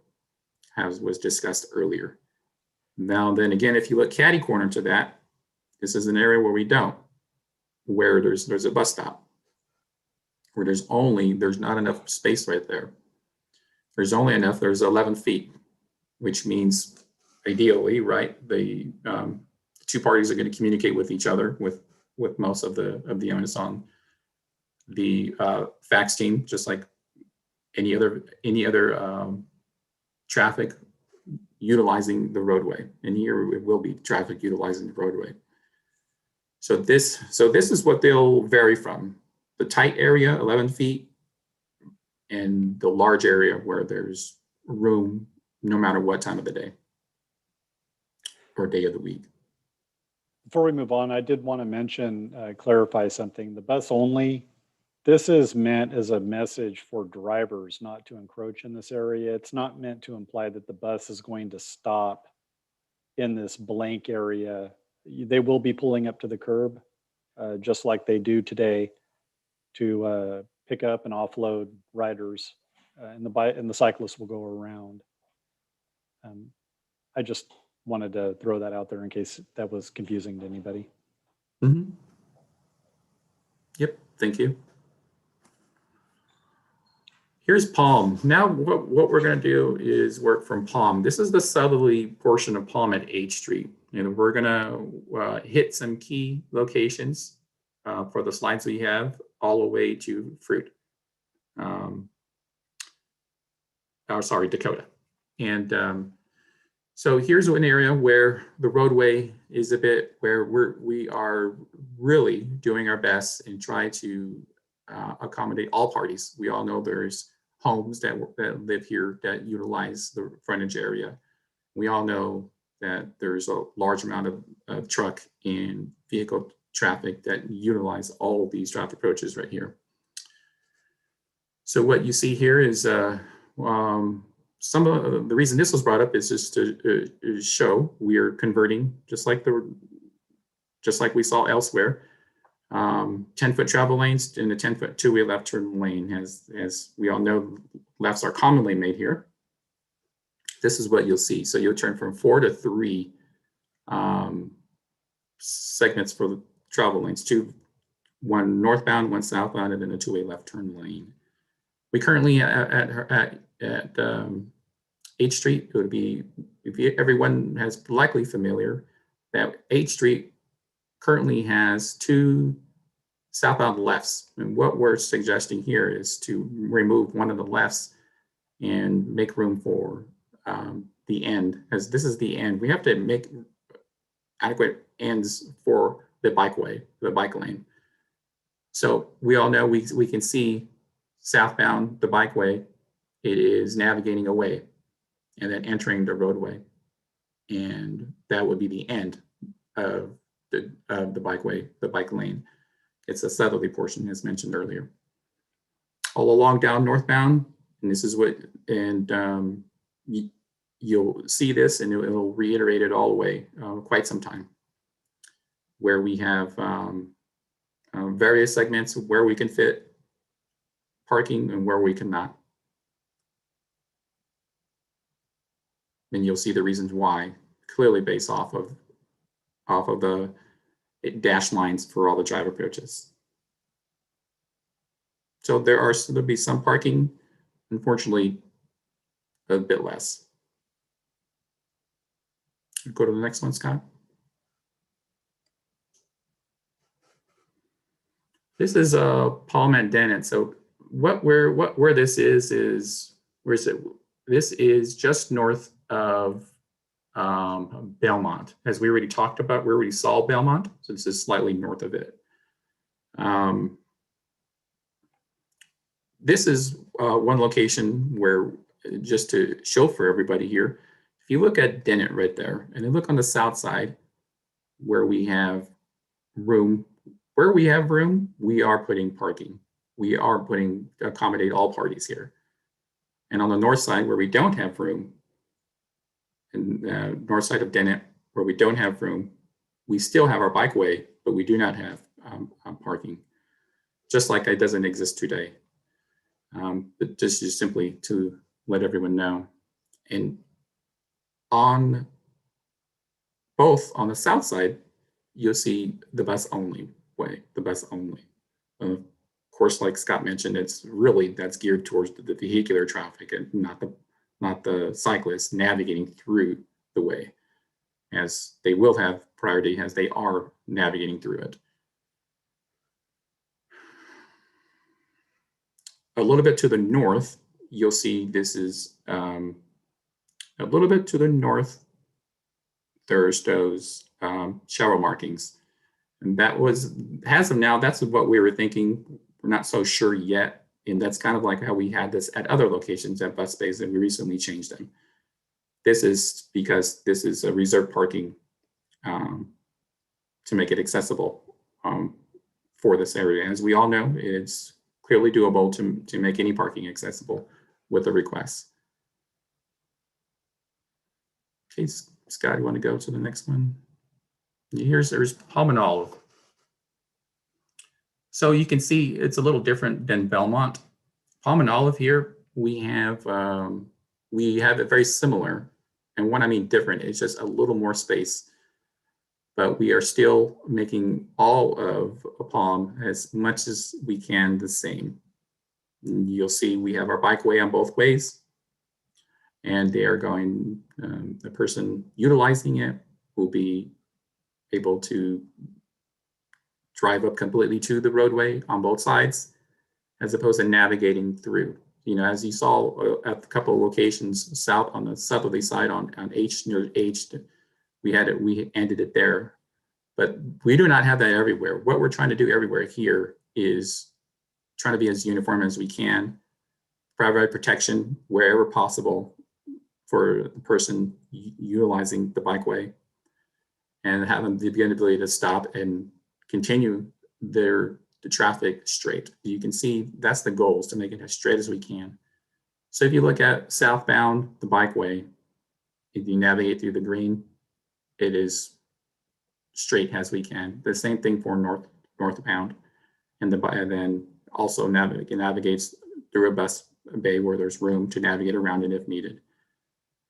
S7: as was discussed earlier. Now, then again, if you look catty corner to that, this is an area where we don't, where there's a bus stop, where there's not enough space right there. There's 11 feet, which means ideally, right, the 2 parties are going to communicate with each other with most of the onus on the fax team, just like any other traffic utilizing the roadway. And here it will be traffic utilizing the roadway. So this is what they'll vary from: the tight area, 11 feet, and the large area where there's room no matter what time of the day or day of the week.
S5: Before we move on, I did want to mention, clarify something. The bus only, this is meant as a message for drivers not to encroach in this area. It's not meant to imply that the bus is going to stop in this blank area. They will be pulling up to the curb, just like they do today, to pick up and offload riders, and the cyclists will go around. I just wanted to throw that out there in case that was confusing to anybody.
S7: Mm-hmm. Yep, thank you. Here's Palm. Now what we're going to do is work from Palm. This is the southerly portion of Palm at H Street. And we're going to hit some key locations for the slides we have all the way to Fruit. Dakota. And so here's an area where the roadway is a bit where we are really doing our best and try to accommodate all parties. We all know there's homes that live here that utilize the frontage area. We all know that there's a large amount of truck and vehicle traffic that utilize all of these traffic approaches right here. So what you see here is some of the reason this was brought up is just to show we are converting just like we saw elsewhere. 10-foot travel lanes and a 10-foot two-way left turn lane. As we all know, lefts are commonly made here. This is what you'll see. So you'll turn from 4 to 3 segments for the travel lanes, 2 one northbound, one southbound, and then a two-way left turn lane. We currently at 8th Street, it would be, everyone has likely familiar that 8th Street currently has 2 southbound lefts. And what we're suggesting here is to remove one of the lefts and make room for the end, as this is the end. We have to make adequate ends for the bikeway, the bike lane. So we all know we can see southbound the bikeway, it is navigating away and then entering the roadway. And that would be the end of the bikeway, the bike lane. It's a southerly portion as mentioned earlier. All along down northbound, and this is what, and you'll see this and it'll reiterate it all the way quite some time, where we have various segments where we can fit parking and where we cannot. And you'll see the reasons why clearly based off of the dash lines for all the drive approaches. So there'll be some parking, unfortunately, a bit less. Go to the next one, Scott. This is Palm and Dennett. So where this is where is it? This is just north of Belmont, as we already talked about. We already saw Belmont, so this is slightly north of it. This is one location where, just to show for everybody here, if you look at Dennett right there, and then look on the south side where we have room. Where we have room, we are putting parking. We are putting to accommodate all parties here. And on the north side where we don't have room, and north side of Dennett where we don't have room, we still have our bikeway, but we do not have parking, just like it doesn't exist today. But just simply to let everyone know. And on both on the south side, you'll see the bus only way, the bus only. Of course, like Scott mentioned, it's really, that's geared towards the vehicular traffic and not the cyclists navigating through the way, as they will have priority as they are navigating through it. A little bit to the north, you'll see this is a little bit to the north, there's those shower markings. And that was, as of now, that's what we were thinking. We're not so sure yet. And that's kind of like how we had this at other locations at bus bays, and we recently changed them. This is because this is a reserved parking to make it accessible for this area. As we all know, it's clearly doable to make any parking accessible with a request. Okay, Scott, you want to go to the next one? There's Palm and Olive. So you can see it's a little different than Belmont. Palm and Olive here, we have it very similar. And when I mean different, it's just a little more space. But we are still making all of Palm as much as we can the same. You'll see we have our bikeway on both ways. And they are going, the person utilizing it will be able to drive up completely to the roadway on both sides, as opposed to navigating through. You know, as you saw at a couple of locations south on the southerly side on H, near H, we ended it there. But we do not have that everywhere. What we're trying to do everywhere here is trying to be as uniform as we can, provide protection wherever possible for the person utilizing the bikeway, and have them the ability to stop and continue the traffic straight. You can see that's the goal, is to make it as straight as we can. So if you look at southbound, the bikeway, if you navigate through the green, it is straight as we can. The same thing for northbound, and then also navigates through a bus bay where there's room to navigate around it if needed.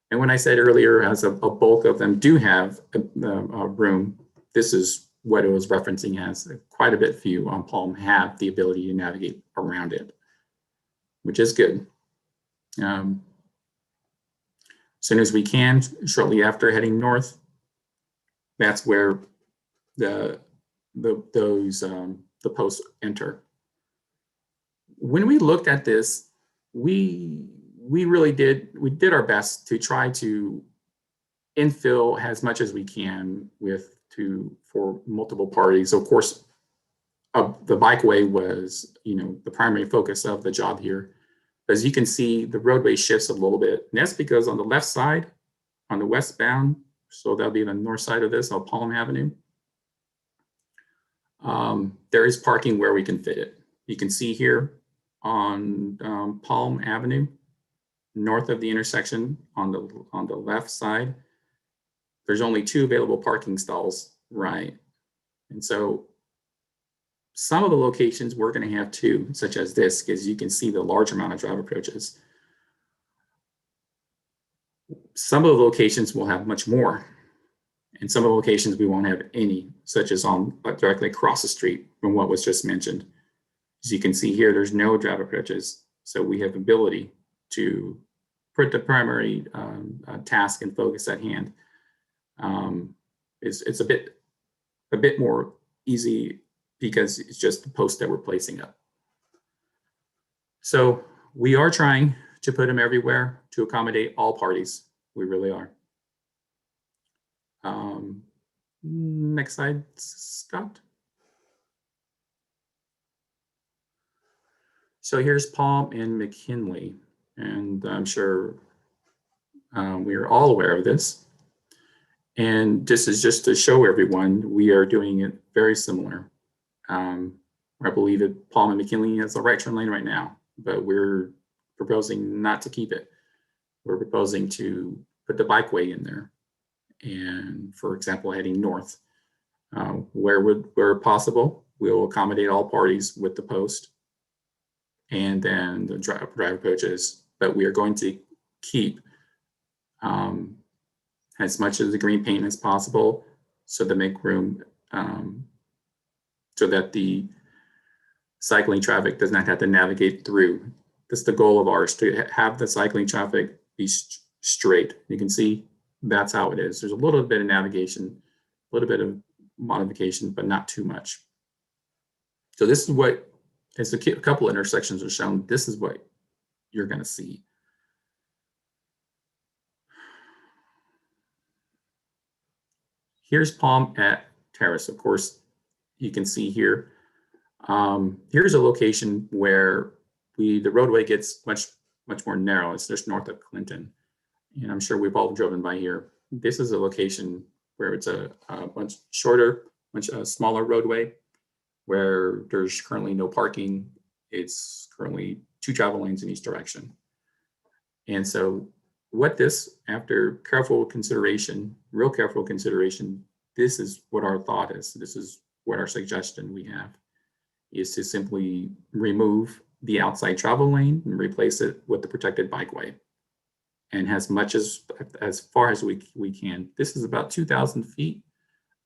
S7: And when I said earlier, as a bulk of them do have room, this is what it was referencing as. Quite a bit few on Palm have the ability to navigate around it, which is good. As soon as we can, shortly after heading north, that's where the posts enter. When we looked at this, we did our best to try to infill as much as we can for multiple parties. So of course, the bikeway was, the primary focus of the job here. As you can see, the roadway shifts a little bit. And that's because on the left side, on the westbound, so that'll be the north side of this on Palm Avenue, there is parking where we can fit it. You can see here on Palm Avenue, north of the intersection on the left side, there's only 2 available parking stalls, right? And so some of the locations we're going to have 2, such as this, because you can see the large amount of drive approaches. Some of the locations will have much more, and some of the locations we won't have any, such as on directly across the street from what was just mentioned. As you can see here, there's no drive approaches, so we have ability to put the primary task and focus at hand. It's a bit more easy because it's just the post that we're placing up. So we are trying to put them everywhere to accommodate all parties. We really are. Next slide, Scott. So here's Palm and McKinley, and I'm sure we are all aware of this. And this is just to show everyone we are doing it very similar. I believe that Palm and McKinley has the right turn lane right now, but we're proposing not to keep it. We're proposing to put the bikeway in there. And for example, heading north, where possible, we'll accommodate all parties with the post and then the drive approaches, but we are going to keep as much of the green paint as possible so to make room so that the cycling traffic does not have to navigate through. That's the goal of ours, to have the cycling traffic be straight. You can see that's how it is. There's a little bit of navigation, a little bit of modification, but not too much. So this is what, as a couple intersections are shown, this is what you're going to see. Here's Palm at Terrace. Of course, you can see here. Here's a location where the roadway gets much more narrow. It's just north of Clinton, and I'm sure we've all driven by here. This is a location where it's a much shorter, much smaller roadway, where there's currently no parking. It's currently 2 travel lanes in each direction. And so what this, after careful consideration, real careful consideration, this is what our thought is. This is what our suggestion we have, is to simply remove the outside travel lane and replace it with the protected bikeway. And as far as we can, this is about 2,000 feet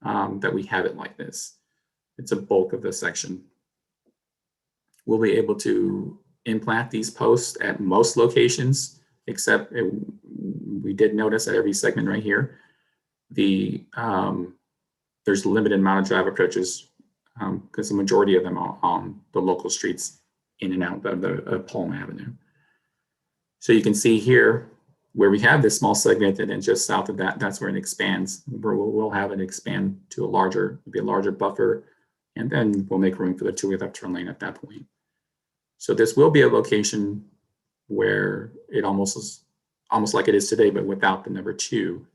S7: that we have it like this. It's a bulk of the section. We'll be able to implant these posts at most locations, except we did notice at every segment right here, there's a limited amount of drive approaches because the majority of them are on the local streets in and out of Palm Avenue. So you can see here where we have this small segment, and then just south of that, that's where it expands. We'll have it expand to a larger buffer, and then we'll make room for the 2-way left turn lane at that point. So this will be a location where it almost like it is today, but without the number 2,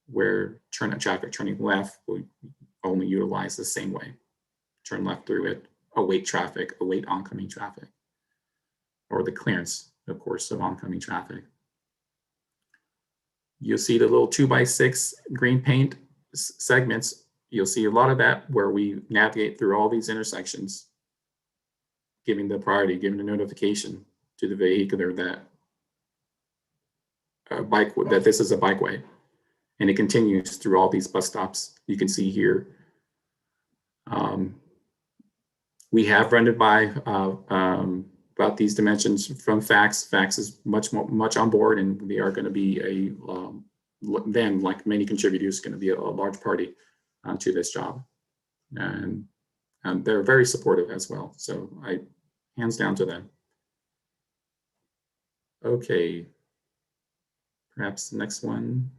S7: where traffic turning left will only utilize the same way. Turn left through it, await traffic, await oncoming traffic, or the clearance, of course, of oncoming traffic. You'll see the little 2x6 green paint segments. You'll see a lot of that where we navigate through all these intersections, giving the priority, giving the notification to the vehicular that that this is a bikeway. And it continues through all these bus stops. You can see here We have run it by about these dimensions from FACTS. FACTS is much on board, and they are going to be then, like many contributors, going to be a large party to this job, and they're very supportive as well. So hands down to them. Okay, perhaps the next one.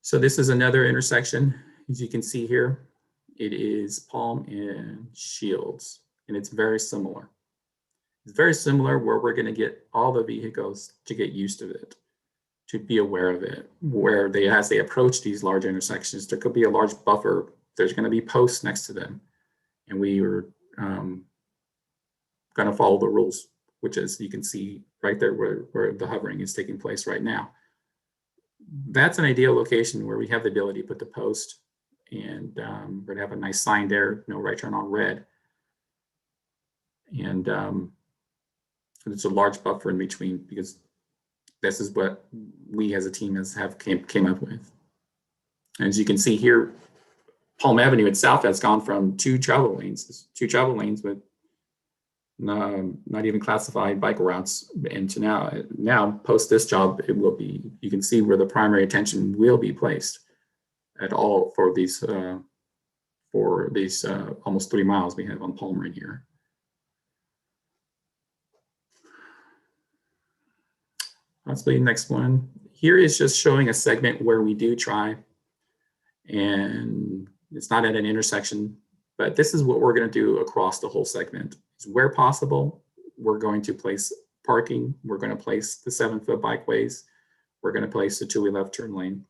S7: So this is another intersection, as you can see here. It is Palm and Shields, and it's very similar. It's very similar where we're going to get all the vehicles to get used to it, to be aware of it, where as they approach these large intersections, there could be a large buffer. There's going to be posts next to them, and we are going to follow the rules, which is you can see right there where the hovering is taking place right now. That's an ideal location where we have the ability to put the post, and we're going to have a nice sign there, no right turn on red. And it's a large buffer in between, because this is what we as a team came up with. And as you can see here, Palm Avenue itself has gone from two travel lanes with not even classified bike routes, and to now post this job, it will be, you can see where the primary attention will be placed at all for these almost 3 miles we have on Palm right here. Let's the next one. Here is just showing a segment where we do try, and it's not at an intersection, but this is what we're going to do across the whole segment. Is where possible, we're going to place parking. We're going to place the 7-foot bikeways. We're going to place the 2-way left turn lane.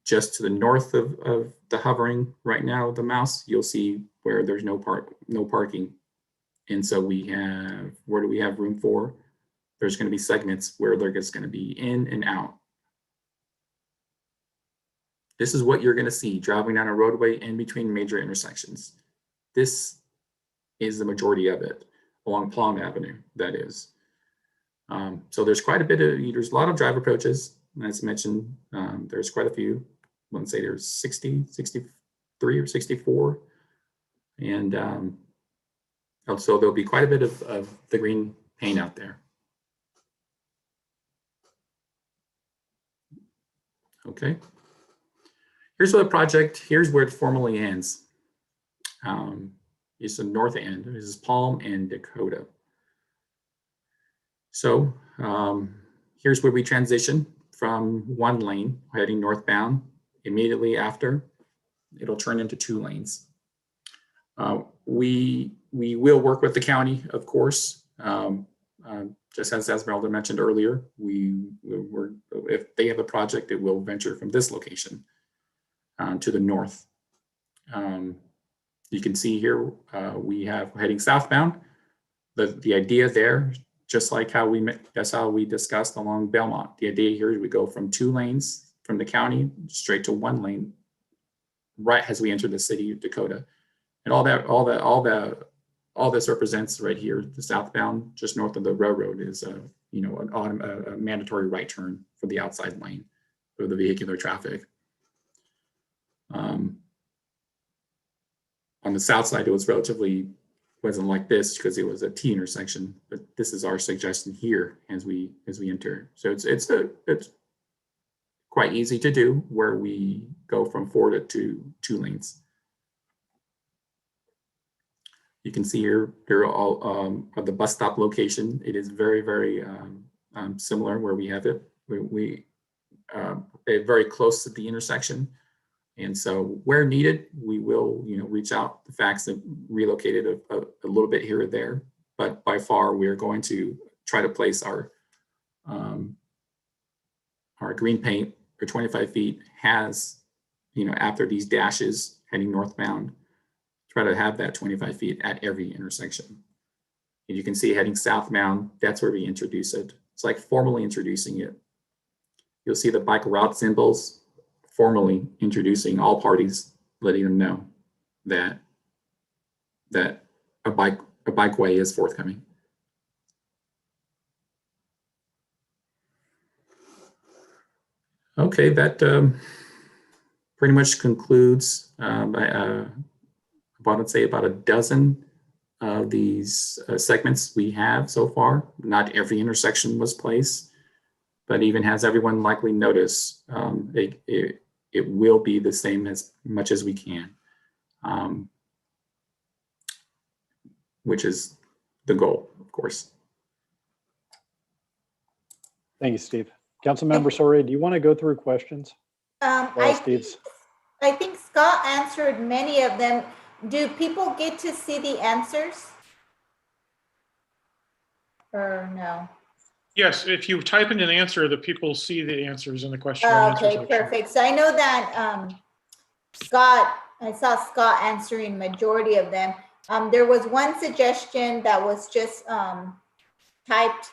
S7: Just to the north of the hovering right now, the mouse, you'll see where there's no parking. And so where do we have room for? There's going to be segments where there's going to be in and out. This is what you're going to see driving down a roadway in between major intersections. This is the majority of it along Palm Avenue, that is. So there's quite a bit there's a lot of drive approaches. As mentioned, there's quite a few. I wouldn't say there's 60, 63 or 64. And also there'll be quite a bit of the green paint out there. Okay. Here's what the project, here's where it formally ends. It's the north end. This is Palm and Dakota. So here's where we transition from 1 lane heading northbound. Immediately after, it'll turn into 2 lanes. We will work with the county, of course. Just as Esmeralda mentioned earlier, if they have a project, it will venture from this location to the north. You can see here, we have heading southbound. The idea there, just like that's how we discussed along Belmont. The idea here is we go from 2 lanes from the county straight to 1 lane, right as we enter the city of Dakota. And all this represents right here, the southbound, just north of the railroad, is a mandatory right turn for the outside lane for the vehicular traffic. On the south side, it wasn't like this because it was a T intersection, but this is our suggestion here as we enter. So it's quite easy to do, where we go from 4 to 2 lanes. You can see here, they're all at the bus stop location. It is very, very similar where we have it. We very close to the intersection. And so where needed, we will reach out the facts that relocated a little bit here or there. But by far, we are going to try to place our green paint for 25 feet has, after these dashes heading northbound, try to have that 25 feet at every intersection. And you can see heading southbound, that's where we introduce it. It's like formally introducing it. You'll see the bike route symbols formally introducing all parties, letting them know that a bikeway is forthcoming. Okay, that pretty much concludes I would say about a dozen of these segments we have so far. Not every intersection was placed, but even has everyone likely notice, it will be the same as much as we can, which is the goal, of course.
S5: Thank you, Steve. Councilmember Soria, do you want to go through questions?
S2: I think Scott answered many of them. Do people get to see the answers? Or no?
S1: Yes, if you type in an answer, the people see the answers in the question.
S2: Oh,
S1: and answer
S2: okay,
S1: section.
S2: perfect. So I know that I saw Scott answering majority of them. There was one suggestion that was just typed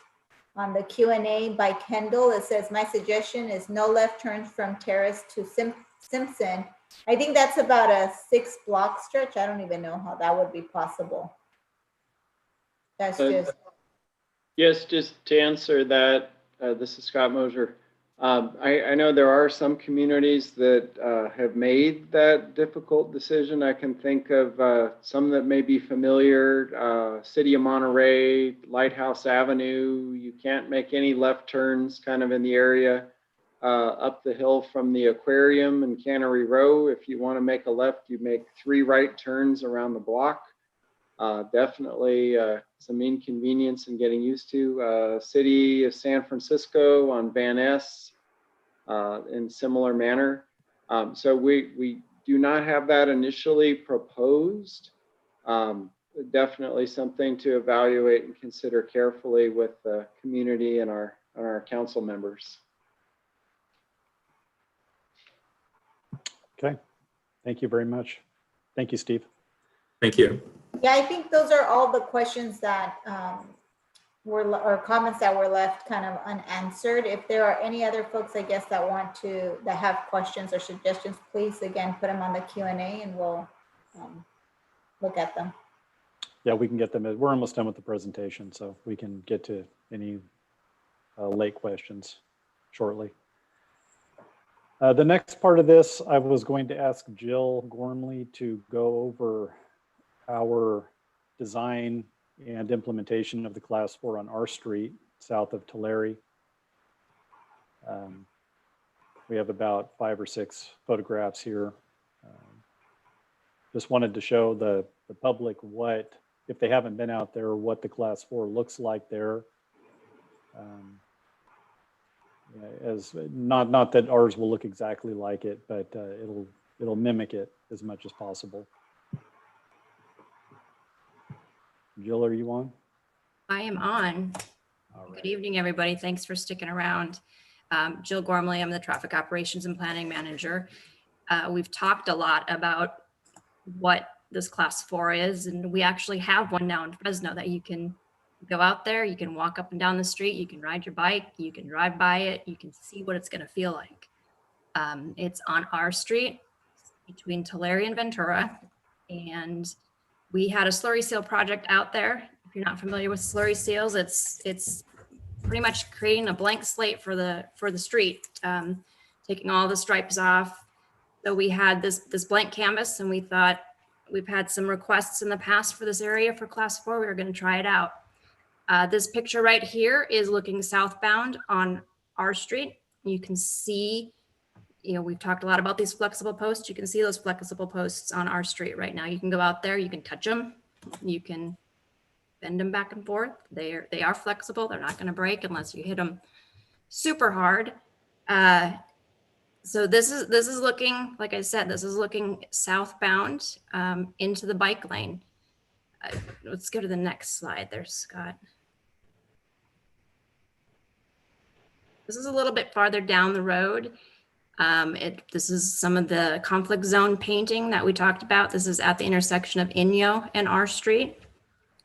S2: on the Q&A by Kendall. It says, my suggestion is no left turns from Terrace to Simpson. I think that's about a 6-block stretch. I don't even know how that would be possible. That's just.
S4: Yes, just to answer that, this is Scott Mosier. I know there are some communities that have made that difficult decision. I can think of some that may be familiar, City of Monterey, Lighthouse Avenue. You can't make any left turns kind of in the area up the hill from the aquarium and Cannery Row. If you want to make a left, you make 3 right turns around the block. Definitely some inconvenience in getting used to. City of San Francisco on Van Ness in similar manner. So we do not have that initially proposed. Definitely something to evaluate and consider carefully with the community and our council members.
S5: Okay, thank you very much. Thank you, Steve.
S7: Thank you.
S2: Yeah, I think those are all the questions that or comments that were left kind of unanswered. If there are any other folks, I guess, that have questions or suggestions, please, again, put them on the Q&A and we'll look at them.
S5: Yeah, we can get them. We're almost done with the presentation, so we can get to any late questions shortly. The next part of this, I was going to ask Jill Gormley to go over our design and implementation of the Class 4 on our street, south of Tulare. We have about 5 or 6 photographs here. Just wanted to show the public what, if they haven't been out there, what the Class 4 looks like there. As not that ours will look exactly like it, but it'll mimic it as much as possible. Jill, are you on?
S8: I am on.
S5: All right.
S8: Good evening, everybody. Thanks for sticking around. Jill Gormley, I'm the Traffic Operations and Planning Manager. We've talked a lot about what this Class 4 is, and we actually have one now in Fresno that you can go out there, you can walk up and down the street, you can ride your bike, you can drive by it, you can see what it's going to feel like. It's on our street between Tulare and Ventura, and we had a slurry seal project out there. If you're not familiar with slurry seals, it's pretty much creating a blank slate for the street, taking all the stripes off. So we had this blank canvas, and we thought, we've had some requests in the past for this area for Class 4. We were going to try it out. This picture right here is looking southbound on our street. You can see, we've talked a lot about these flexible posts. You can see those flexible posts on our street right now. You can go out there, you can touch them, you can bend them back and forth. They are flexible. They're not going to break unless you hit them super hard. So this is looking, like I said, this is looking southbound into the bike lane. Let's go to the next slide there, Scott. This is a little bit farther down the road. This is some of the conflict zone painting that we talked about. This is at the intersection of Inyo and our street.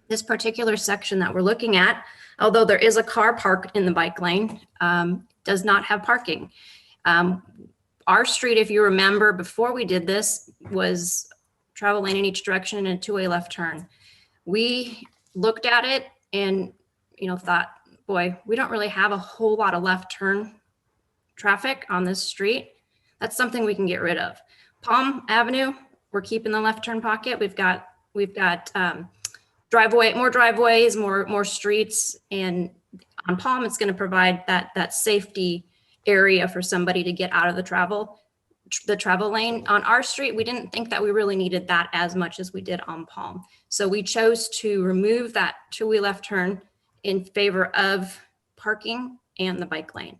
S8: This particular section that we're looking at, although there is a car parked in the bike lane, does not have parking. Our street, if you remember, before we did this, was travel lane in each direction and a 2-way left turn. We looked at it and thought, boy, we don't really have a whole lot of left turn traffic on this street. That's something we can get rid of. Palm Avenue, we're keeping the left turn pocket. We've got more driveways, more streets, and on Palm, it's going to provide that safety area for somebody to get out of the travel lane. On our street, we didn't think that we really needed that as much as we did on Palm. So we chose to remove that two-way left turn in favor of parking and the bike lane.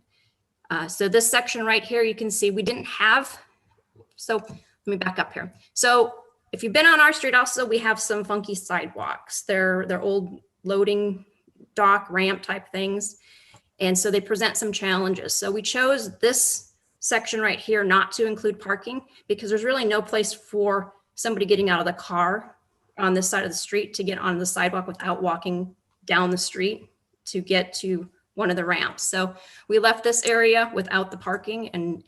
S8: So this section right here, you can see we didn't have, so let me back up here. So if you've been on our street also, we have some funky sidewalks. They're old loading dock ramp type things. And so they present some challenges. So we chose this section right here not to include parking because there's really no place for somebody getting out of the car on this side of the street to get on the sidewalk without walking down the street to get to one of the ramps. So we left this area without the parking, and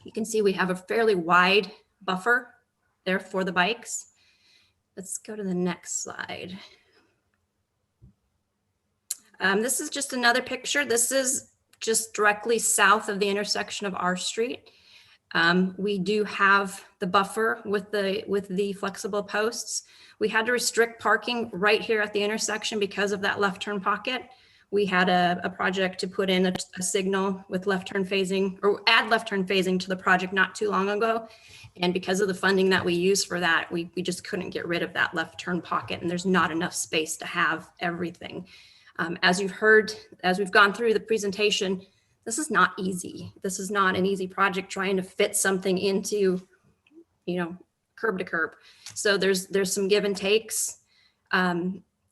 S8: you can see we have a fairly wide buffer there for the bikes. Let's go to the next slide. This is just another picture. This is just directly south of the intersection of our street. We do have the buffer with the flexible posts. We had to restrict parking right here at the intersection because of that left turn pocket. We had a project to put in a signal with left turn phasing, or add left turn phasing to the project not too long ago. And because of the funding that we use for that, we just couldn't get rid of that left turn pocket, and there's not enough space to have everything. As you've heard, as we've gone through the presentation, this is not easy. This is not an easy project trying to fit something into, curb to curb. So there's some give and takes.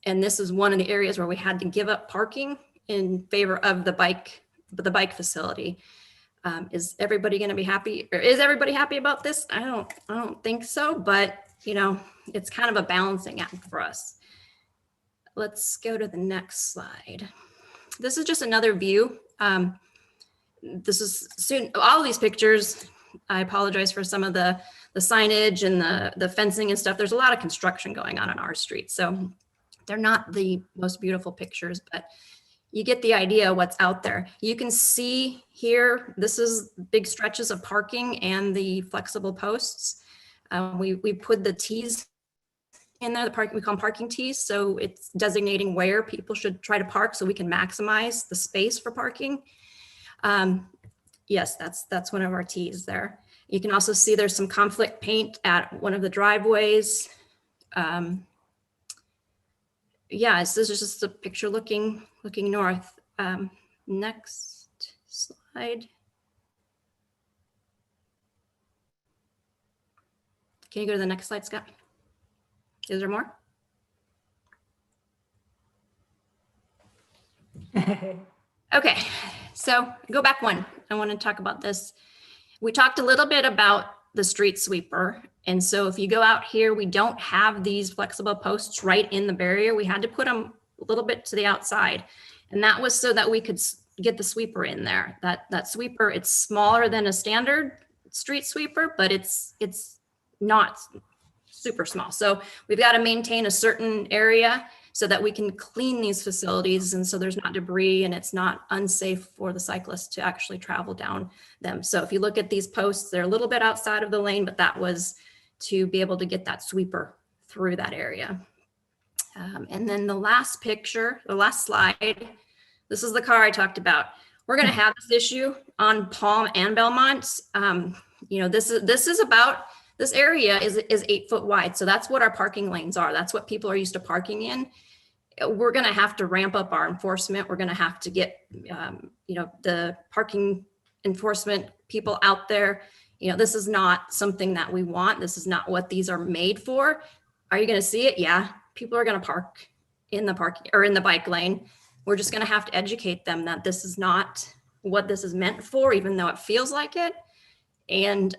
S8: And this is one of the areas where we had to give up parking in favor of the bike facility. Is everybody going to be happy? Or is everybody happy about this? I don't think so, but it's kind of a balancing act for us. Let's go to the next slide. This is just another view. This is soon, all of these pictures, I apologize for some of the signage and the fencing and stuff. There's a lot of construction going on our street. So they're not the most beautiful pictures, but you get the idea of what's out there. You can see here, this is big stretches of parking and the flexible posts. We put the T's in there, we call them parking T's. So it's designating where people should try to park so we can maximize the space for parking. Yes, that's one of our T's there. You can also see there's some conflict paint at one of the driveways. Yeah, this is just a picture looking north. Next slide. Can you go to the next slide, Scott? Is there more? Okay, so go back one. I want to talk about this. We talked a little bit about the street sweeper. And so if you go out here, we don't have these flexible posts right in the barrier. We had to put them a little bit to the outside. And that was so that we could get the sweeper in there. That sweeper, it's smaller than a standard street sweeper, but it's not super small. So we've got to maintain a certain area so that we can clean these facilities, and so there's not debris and it's not unsafe for the cyclists to actually travel down them. So if you look at these posts, they're a little bit outside of the lane, but that was to be able to get that sweeper through that area. And then the last picture, the last slide, this is the car I talked about. We're going to have this issue on Palm and Belmont. This area is 8 foot wide. So that's what our parking lanes are. That's what people are used to parking in. We're going to have to ramp up our enforcement. We're going to have to get, the parking enforcement people out there. This is not something that we want. This is not what these are made for. Are you going to see it? Yeah. People are going to park in the parking or in the bike lane. We're just going to have to educate them that this is not what this is meant for, even though it feels like it. And,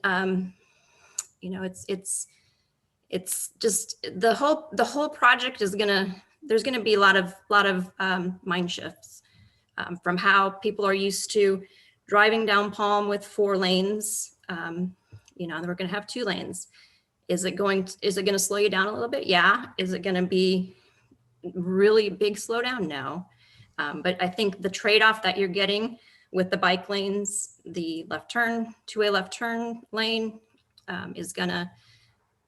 S8: it's just the whole project is there's going to be a lot of mind shifts from how people are used to driving down Palm with 4 lanes. We're going to have 2 lanes. Is it going to slow you down a little bit? Yeah. Is it going to be really big slowdown? No. But I think the trade-off that you're getting with the bike lanes, the left turn, two-way left turn lane is gonna,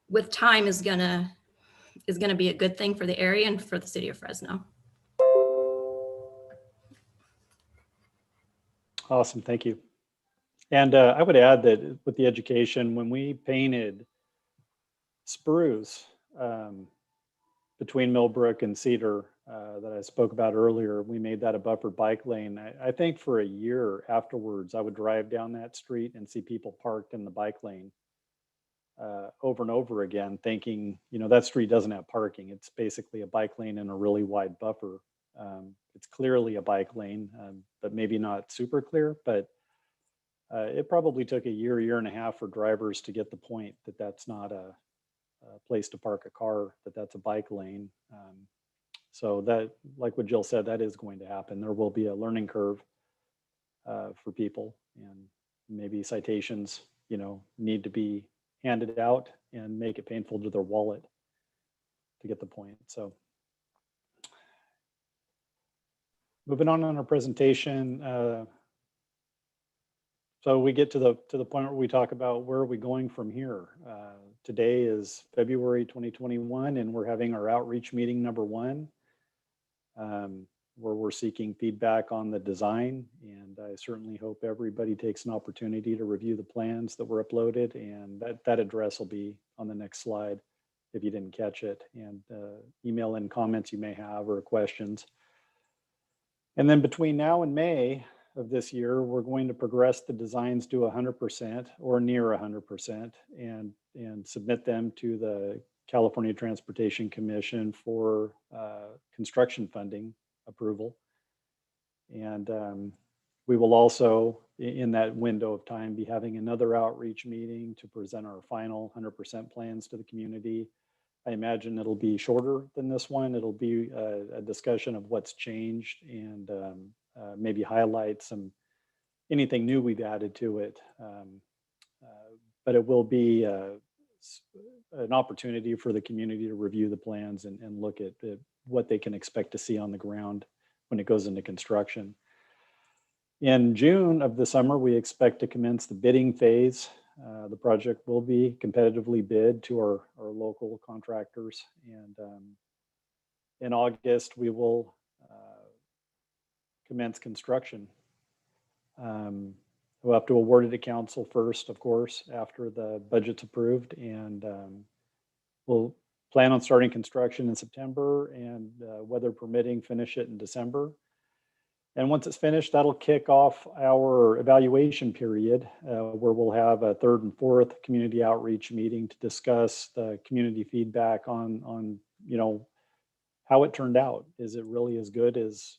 S8: with time, is gonna be a good thing for the area and for the city of Fresno.
S5: Awesome, thank you. And I would add that with the education, when we painted spruce between Millbrook and Cedar that I spoke about earlier, we made that a buffered bike lane. I think for a year afterwards, I would drive down that street and see people parked in the bike lane over and over again, thinking, you know, that street doesn't have parking. It's basically a bike lane and a really wide buffer. It's clearly a bike lane, but maybe not super clear, but it probably took a year and a half for drivers to get the point that that's not a place to park a car, that's a bike lane. So that, like what Jill said, that is going to happen. There will be a learning curve for people, and maybe citations, you know, need to be handed out and make it painful to their wallet to get the point. So moving on our presentation. So we get to the point where we talk about where are we going from here. Today is February 2021, and we're having our outreach meeting number 1, where we're seeking feedback on the design. And I certainly hope everybody takes an opportunity to review the plans that were uploaded, and that address will be on the next slide if you didn't catch it, and email in comments you may have or questions. And then between now and May of this year, we're going to progress the designs to 100% or near 100% and submit them to the California Transportation Commission for construction funding approval. And we will also, in that window of time, be having another outreach meeting to present our final 100% plans to the community. I imagine it'll be shorter than this one. It'll be a discussion of what's changed and maybe highlight anything new we've added to it. But it will be an opportunity for the community to review the plans and look at what they can expect to see on the ground when it goes into construction. In June of the summer, we expect to commence the bidding phase. The project will be competitively bid to our local contractors. And in August, we will commence construction. We'll have to award it to council first, of course, after the budget's approved. And we'll plan on starting construction in September and weather permitting, finish it in December. And once it's finished, that'll kick off our evaluation period where we'll have a 3rd and 4th community outreach meeting to discuss the community feedback on you know, how it turned out. Is it really as good as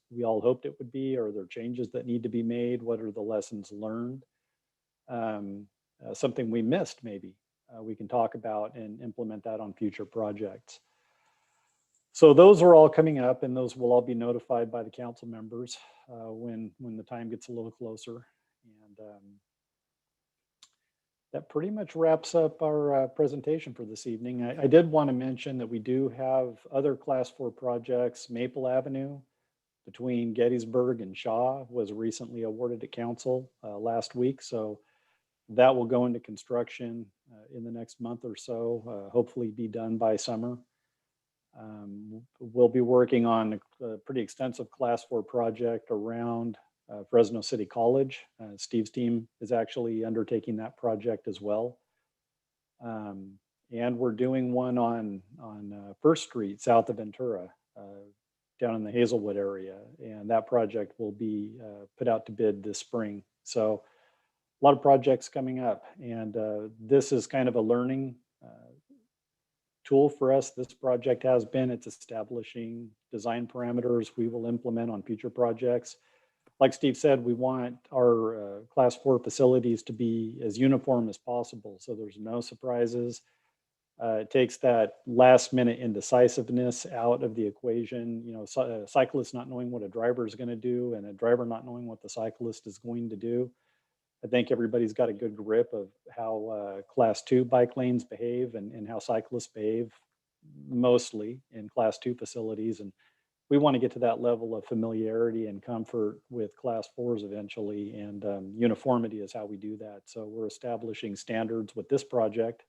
S5: we all hoped it would be? Are there changes that need to be made? What are the lessons learned? Something we missed maybe we can talk about and implement that on future projects. So those are all coming up, and those will all be notified by the council members when the time gets a little closer. And that pretty much wraps up our presentation for this evening. I did want to mention that we do have other Class 4 projects. Maple Avenue between Gettysburg and Shaw was recently awarded to council last week. So that will go into construction in the next month or so, hopefully be done by summer. We'll be working on a pretty extensive Class 4 project around Fresno City College. Steve's team is actually undertaking that project as well. And we're doing one on First Street, south of Ventura, down in the Hazelwood area. And that project will be put out to bid this spring. So a lot of projects coming up. And this is kind of a learning tool for us. This project has been, it's establishing design parameters we will implement on future projects. Like Steve said, we want our Class 4 facilities to be as uniform as possible, so there's no surprises. It takes that last minute indecisiveness out of the equation. You know, a cyclist not knowing what a driver is going to do and a driver not knowing what the cyclist is going to do. I think everybody's got a good grip of how Class 2 bike lanes behave and how cyclists behave mostly in Class 2 facilities. And we want to get to that level of familiarity and comfort with class 4s eventually, and uniformity is how we do that. So we're establishing standards with this project,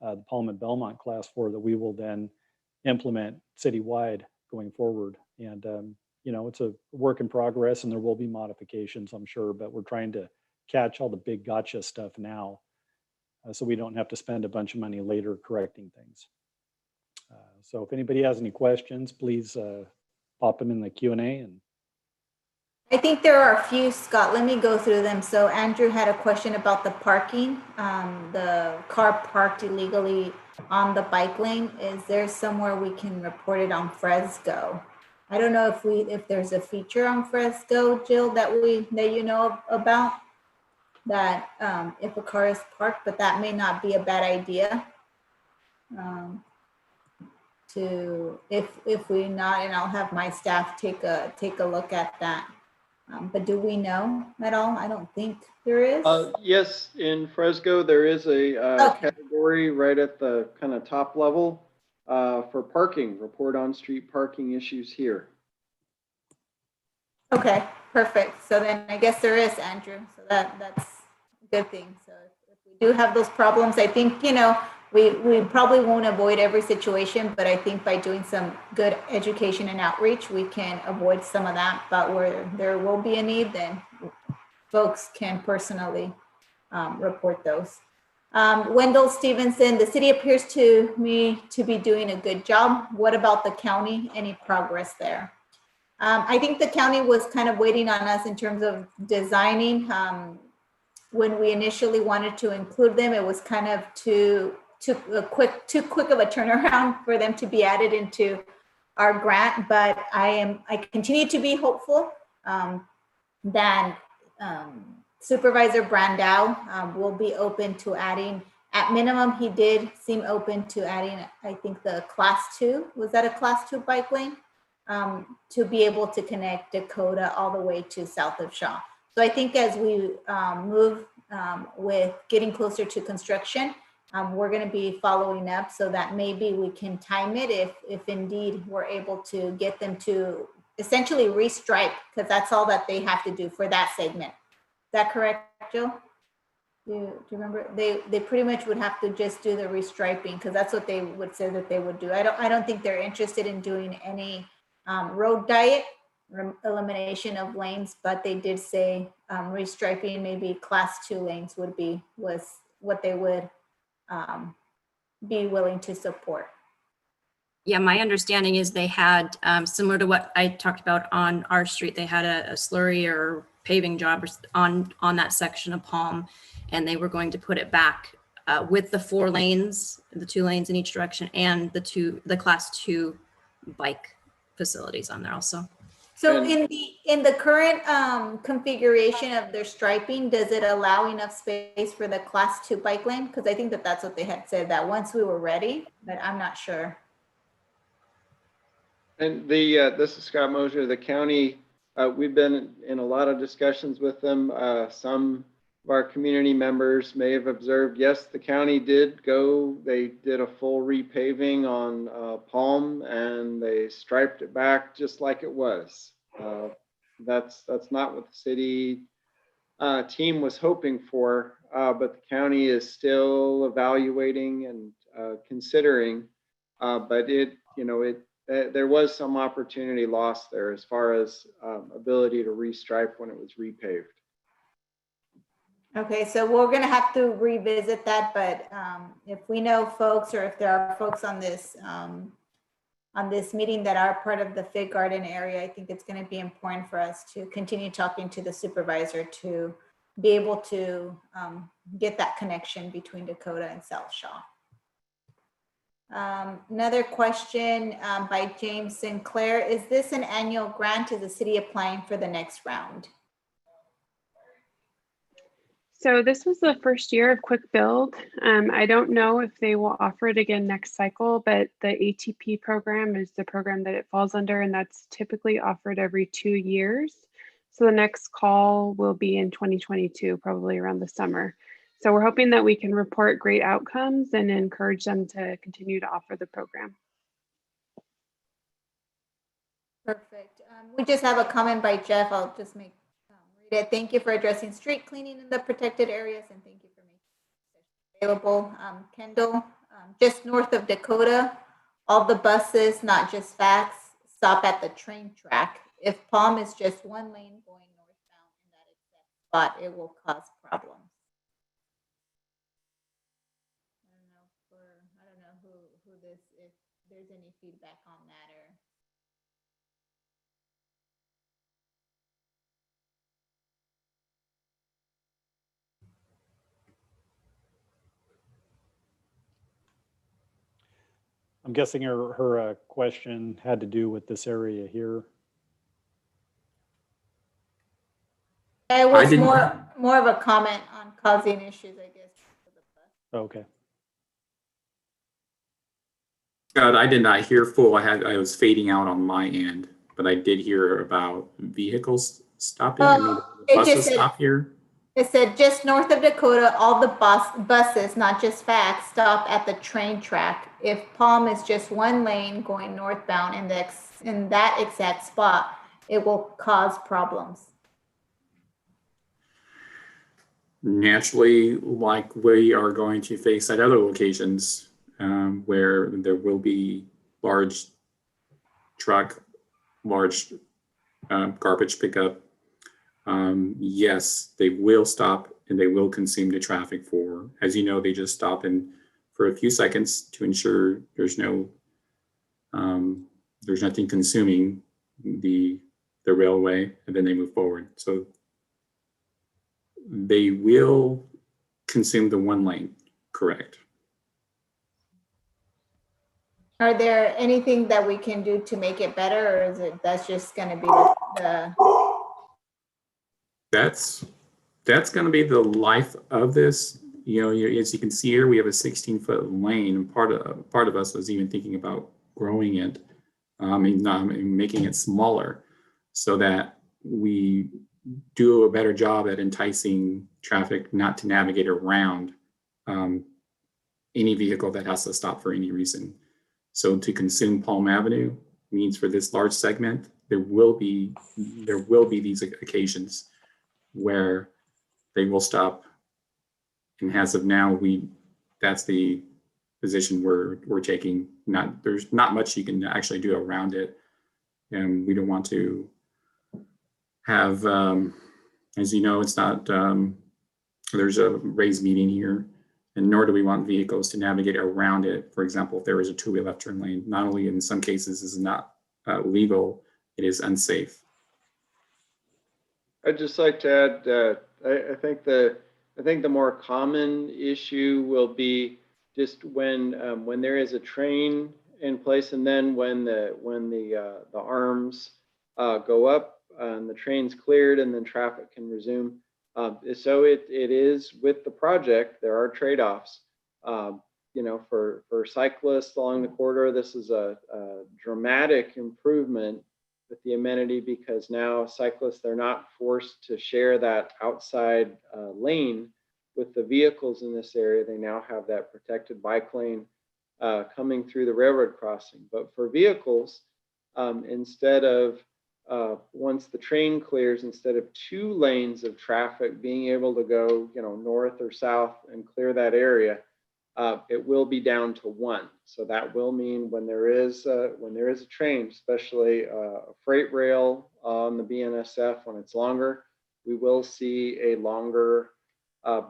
S5: the Palm and Belmont class 4, that we will then implement citywide going forward. And it's a work in progress, and there will be modifications, I'm sure, but we're trying to catch all the big gotcha stuff now, so we don't have to spend a bunch of money later correcting things. So if anybody has any questions, please pop them in the Q&A. And
S2: I think there are a few, Scott. Let me go through them. So Andrew had a question about the parking, the car parked illegally on the bike lane. Is there somewhere we can report it on Fresco? I don't know if there's a feature on Fresco, Jill, that you know about, that if a car is parked, but that may not be a bad idea. If we not, and I'll have my staff take a look at that. But do we know at all? I don't think there is.
S4: Yes, in Fresco, there is a category right at the kind of top level for parking, report on street parking issues here.
S2: Okay, perfect. So then I guess there is, Andrew. So that's a good thing. So if we do have those problems, I think, we probably won't avoid every situation, but I think by doing some good education and outreach, we can avoid some of that. But where there will be a need, then folks can personally report those. Wendell Stevenson, the city appears to me to be doing a good job. What about the county? Any progress there? I think the county was kind of waiting on us in terms of designing. When we initially wanted to include them, it was kind of too quick of a turnaround for them to be added into our grant. But I continue to be hopeful that Supervisor Brandau will be open to adding. At minimum, he did seem open to adding, I think, the class 2. Was that a class 2 bike lane? To be able to connect Dakota all the way to south of Shaw. So I think as we move with getting closer to construction, we're going to be following up so that maybe we can time it if indeed we're able to get them to essentially restripe, because that's all that they have to do for that segment. Is that correct, Jill? Do you remember? They pretty much would have to just do the restriping, because that's what they would say that they would do. I don't think they're interested in doing any road diet elimination of lanes, but they did say restriping maybe class 2 lanes was what they would be willing to support.
S8: Yeah, my understanding is they had, similar to what I talked about on our street, they had a slurry or paving job on that section of Palm, and they were going to put it back with the 4 lanes, the 2 lanes in each direction, and the class 2 bike facilities on there also.
S2: So in the current configuration of their striping, does it allow enough space for the class 2 bike lane? Because I think that's what they had said, that once we were ready, but I'm not sure.
S4: And this is Scott Mosier, the county. We've been in a lot of discussions with them. Some of our community members may have observed, yes, the county they did a full repaving on Palm, and they striped it back just like it was. That's not what the city team was hoping for, but the county is still evaluating and considering, but there was some opportunity lost there as far as ability to restripe when it was repaved.
S2: Okay, so we're going to have to revisit that, but if we know folks, or if there are folks on this meeting that are part of the Fig Garden area, I think it's going to be important for us to continue talking to the supervisor to be able to get that connection between Dakota and South Shaw. Another question by James Sinclair. Is this an annual grant? Is the city applying for the next round?
S6: So this was the first year of Quick Build. I don't know if they will offer it again next cycle, but the ATP program is the program that it falls under, and that's typically offered every 2 years. So the next call will be in 2022, probably around the summer. So we're hoping that we can report great outcomes and encourage them to continue to offer the program.
S2: Perfect. We just have a comment by Jeff. I'll just read it. Thank you for addressing street cleaning in the protected areas, and thank you for making it available. Kendall, just north of Dakota, all the buses, not just facts, stop at the train track. If Palm is just one lane going northbound in that exact spot, it will cause problems. I don't know who this, if there's any feedback on that or.
S5: I'm guessing her question had to do with this area here.
S2: It was
S7: didn't-
S2: more of a comment on causing issues, I guess.
S5: Okay.
S7: Scott, I did not hear full. I was fading out on my end, but I did hear about vehicles stopping. I mean,
S2: It
S7: buses
S2: just said-
S7: stop here.
S2: It said just north of Dakota, all the buses, not just facts, stop at the train track. If Palm is just one lane going northbound in that exact spot, it will cause problems.
S7: Naturally, like we are going to face at other locations where there will be large garbage pickup. Yes, they will stop and they will consume the traffic for, as you know, they just stop for a few seconds to ensure there's nothing consuming the railway, and then they move forward. So they will consume the one lane, correct?
S2: Are there anything that we can do to make it better, or is it that's just going to be the
S7: That's going to be the life of this. You know, as you can see here, we have a 16-foot lane, and part of us was even thinking about growing it, and making it smaller, so that we do a better job at enticing traffic not to navigate around any vehicle that has to stop for any reason. So to consume Palm Avenue means for this large segment, there will be these occasions where they will stop. And as of now, that's the position we're taking. There's not much you can actually do around it. And we don't want to have, as you know, it's not, there's a raised median here, and nor do we want vehicles to navigate around it. For example, if there is a two-way left turn lane, not only in some cases is not legal, it is unsafe.
S4: I'd just like to add, I think the more common issue will be just when there is a train in place, and then when the arms go up and the train's cleared, and then traffic can resume. So it is with the project, there are trade-offs. For cyclists along the corridor, this is a dramatic improvement with the amenity, because now cyclists, they're not forced to share that outside lane with the vehicles in this area. They now have that protected bike lane coming through the railroad crossing. But for vehicles, instead of once the train clears, instead of two lanes of traffic being able to go, north or south and clear that area, it will be down to one. So that will mean when there is a train, especially a freight rail on the BNSF, when it's longer, we will see a longer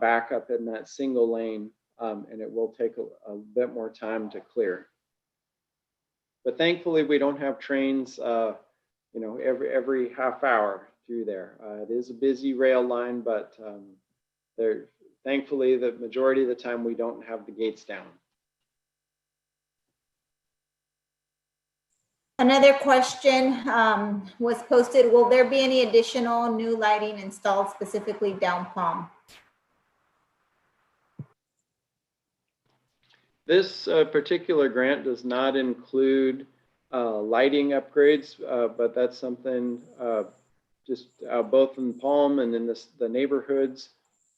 S4: backup in that single lane, and it will take a bit more time to clear. But thankfully, we don't have trains, every half hour through there. It is a busy rail line, but thankfully, the majority of the time, we don't have the gates down.
S2: Another question was posted. Will there be any additional new lighting installed specifically down Palm?
S4: This particular grant does not include lighting upgrades, but that's something just both in Palm and in the neighborhoods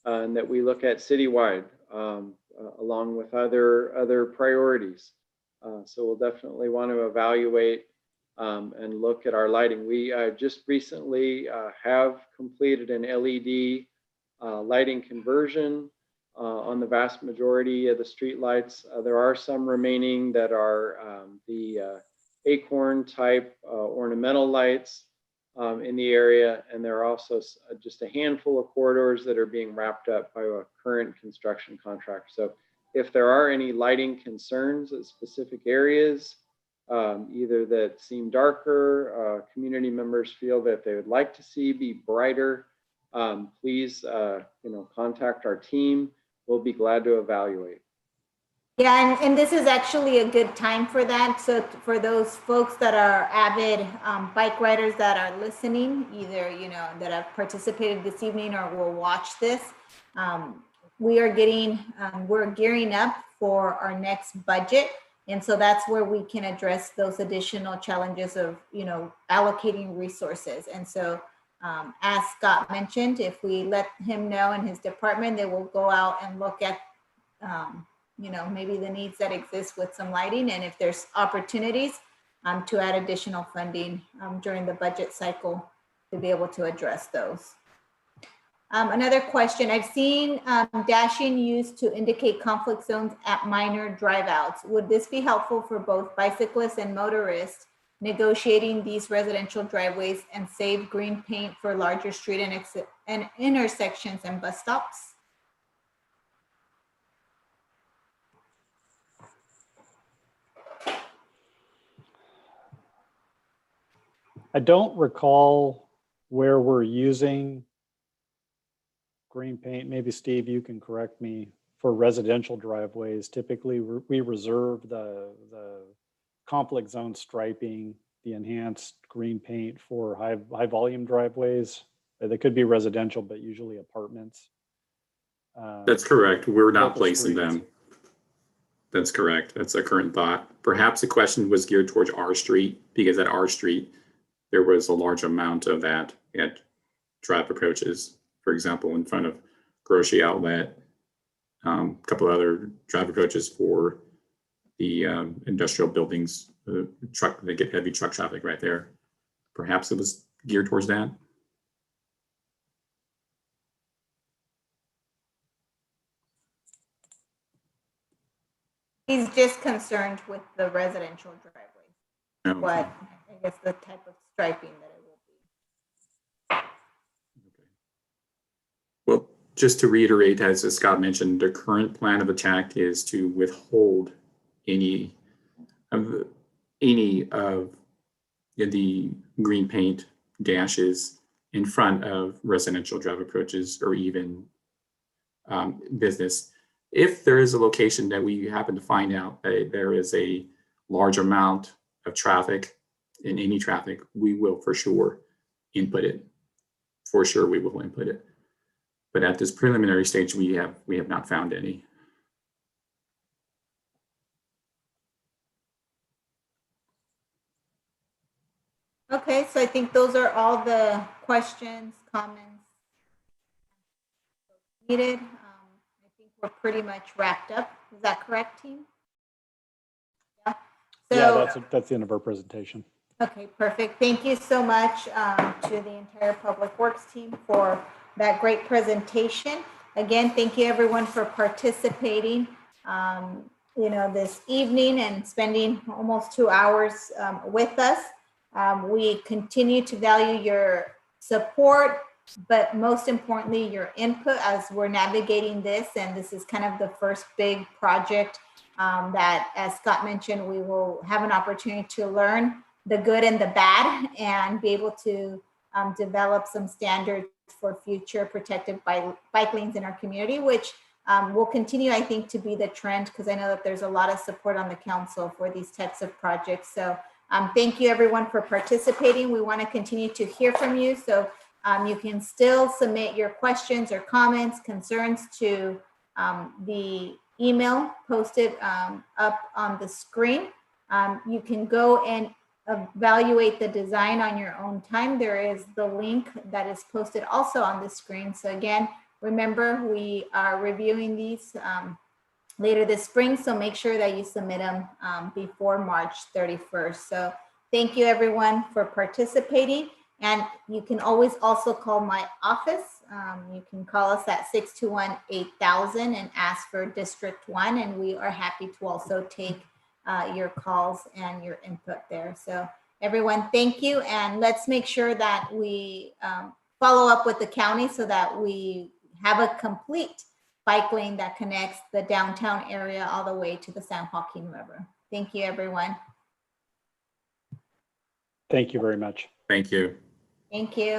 S4: and that we look at citywide, along with other priorities. So we'll definitely want to evaluate and look at our lighting. We just recently have completed an LED lighting conversion on the vast majority of the street lights. There are some remaining that are the acorn type ornamental lights in the area. And there are also just a handful of corridors that are being wrapped up by a current construction contract. So if there are any lighting concerns at specific areas, either that seem darker, community members feel that they would like to see be brighter, please contact our team. We'll be glad to evaluate.
S2: Yeah, and this is actually a good time for that. So for those folks that are avid bike riders that are listening, either, that have participated this evening or will watch this, we're gearing up for our next budget. And so that's where we can address those additional challenges of, allocating resources. And so as Scott mentioned, if we let him know in his department, they will go out and look at, maybe the needs that exist with some lighting, and if there's opportunities to add additional funding during the budget cycle to be able to address those. Another question, I've seen dashing used to indicate conflict zones at minor drive outs. Would this be helpful for both bicyclists and motorists negotiating these residential driveways and save green paint for larger street and intersections and bus stops?
S5: I don't recall where we're using green paint. Maybe Steve, you can correct me. For residential driveways, typically we reserve the conflict zone striping, the enhanced green paint for high volume driveways. They could be residential, but usually apartments.
S7: That's correct. We're not
S5: Local
S7: placing
S5: streets.
S7: them. That's correct. That's a current thought. Perhaps the question was geared towards R Street, because at R Street, there was a large amount of that at drive approaches, for example, in front of grocery outlet, a couple of other drive approaches for the industrial buildings, they get heavy truck traffic right there. Perhaps it was geared towards that.
S2: He's just concerned with the residential driveways.
S7: Okay.
S2: What, I guess, the type of striping that it will be.
S7: Okay. Well, just to reiterate, as Scott mentioned, the current plan of attack is to withhold any of the green paint dashes in front of residential drive approaches or even business. If there is a location that we happen to find out that there is a large amount of traffic, in any traffic, we will for sure input it. For sure, we will input it. But at this preliminary stage, we have not found any.
S2: Okay, so I think those are all the questions, comments needed. I think we're pretty much wrapped up. Is that correct, team? Yeah.
S5: Yeah, that's the end of our presentation.
S2: Okay, perfect. Thank you so much to the entire Public Works team for that great presentation. Again, thank you everyone for participating, this evening and spending almost 2 hours with us. We continue to value your support, but most importantly, your input as we're navigating this. And this is kind of the first big project that, as Scott mentioned, we will have an opportunity to learn the good and the bad and be able to develop some standards for future protected bike lanes in our community, which will continue, I think, to be the trend, because I know that there's a lot of support on the council for these types of projects. So thank you everyone for participating. We want to continue to hear from you. So you can still submit your questions or comments, concerns to the email posted up on the screen. You can go and evaluate the design on your own time. There is the link that is posted also on the screen. So again, remember, we are reviewing these later this spring, so make sure that you submit them before March 31st. So Thank you, everyone, for participating. And you can always also call my office. You can call us at 621-8000 and ask for District 1. And we are happy to also take your calls and your input there. So everyone, thank you. And let's make sure that we follow up with the county so that we have a complete bike lane that connects the downtown area all the way to the San Joaquin River. Thank you, everyone.
S5: Thank you very much.
S7: Thank you.
S2: Thank you.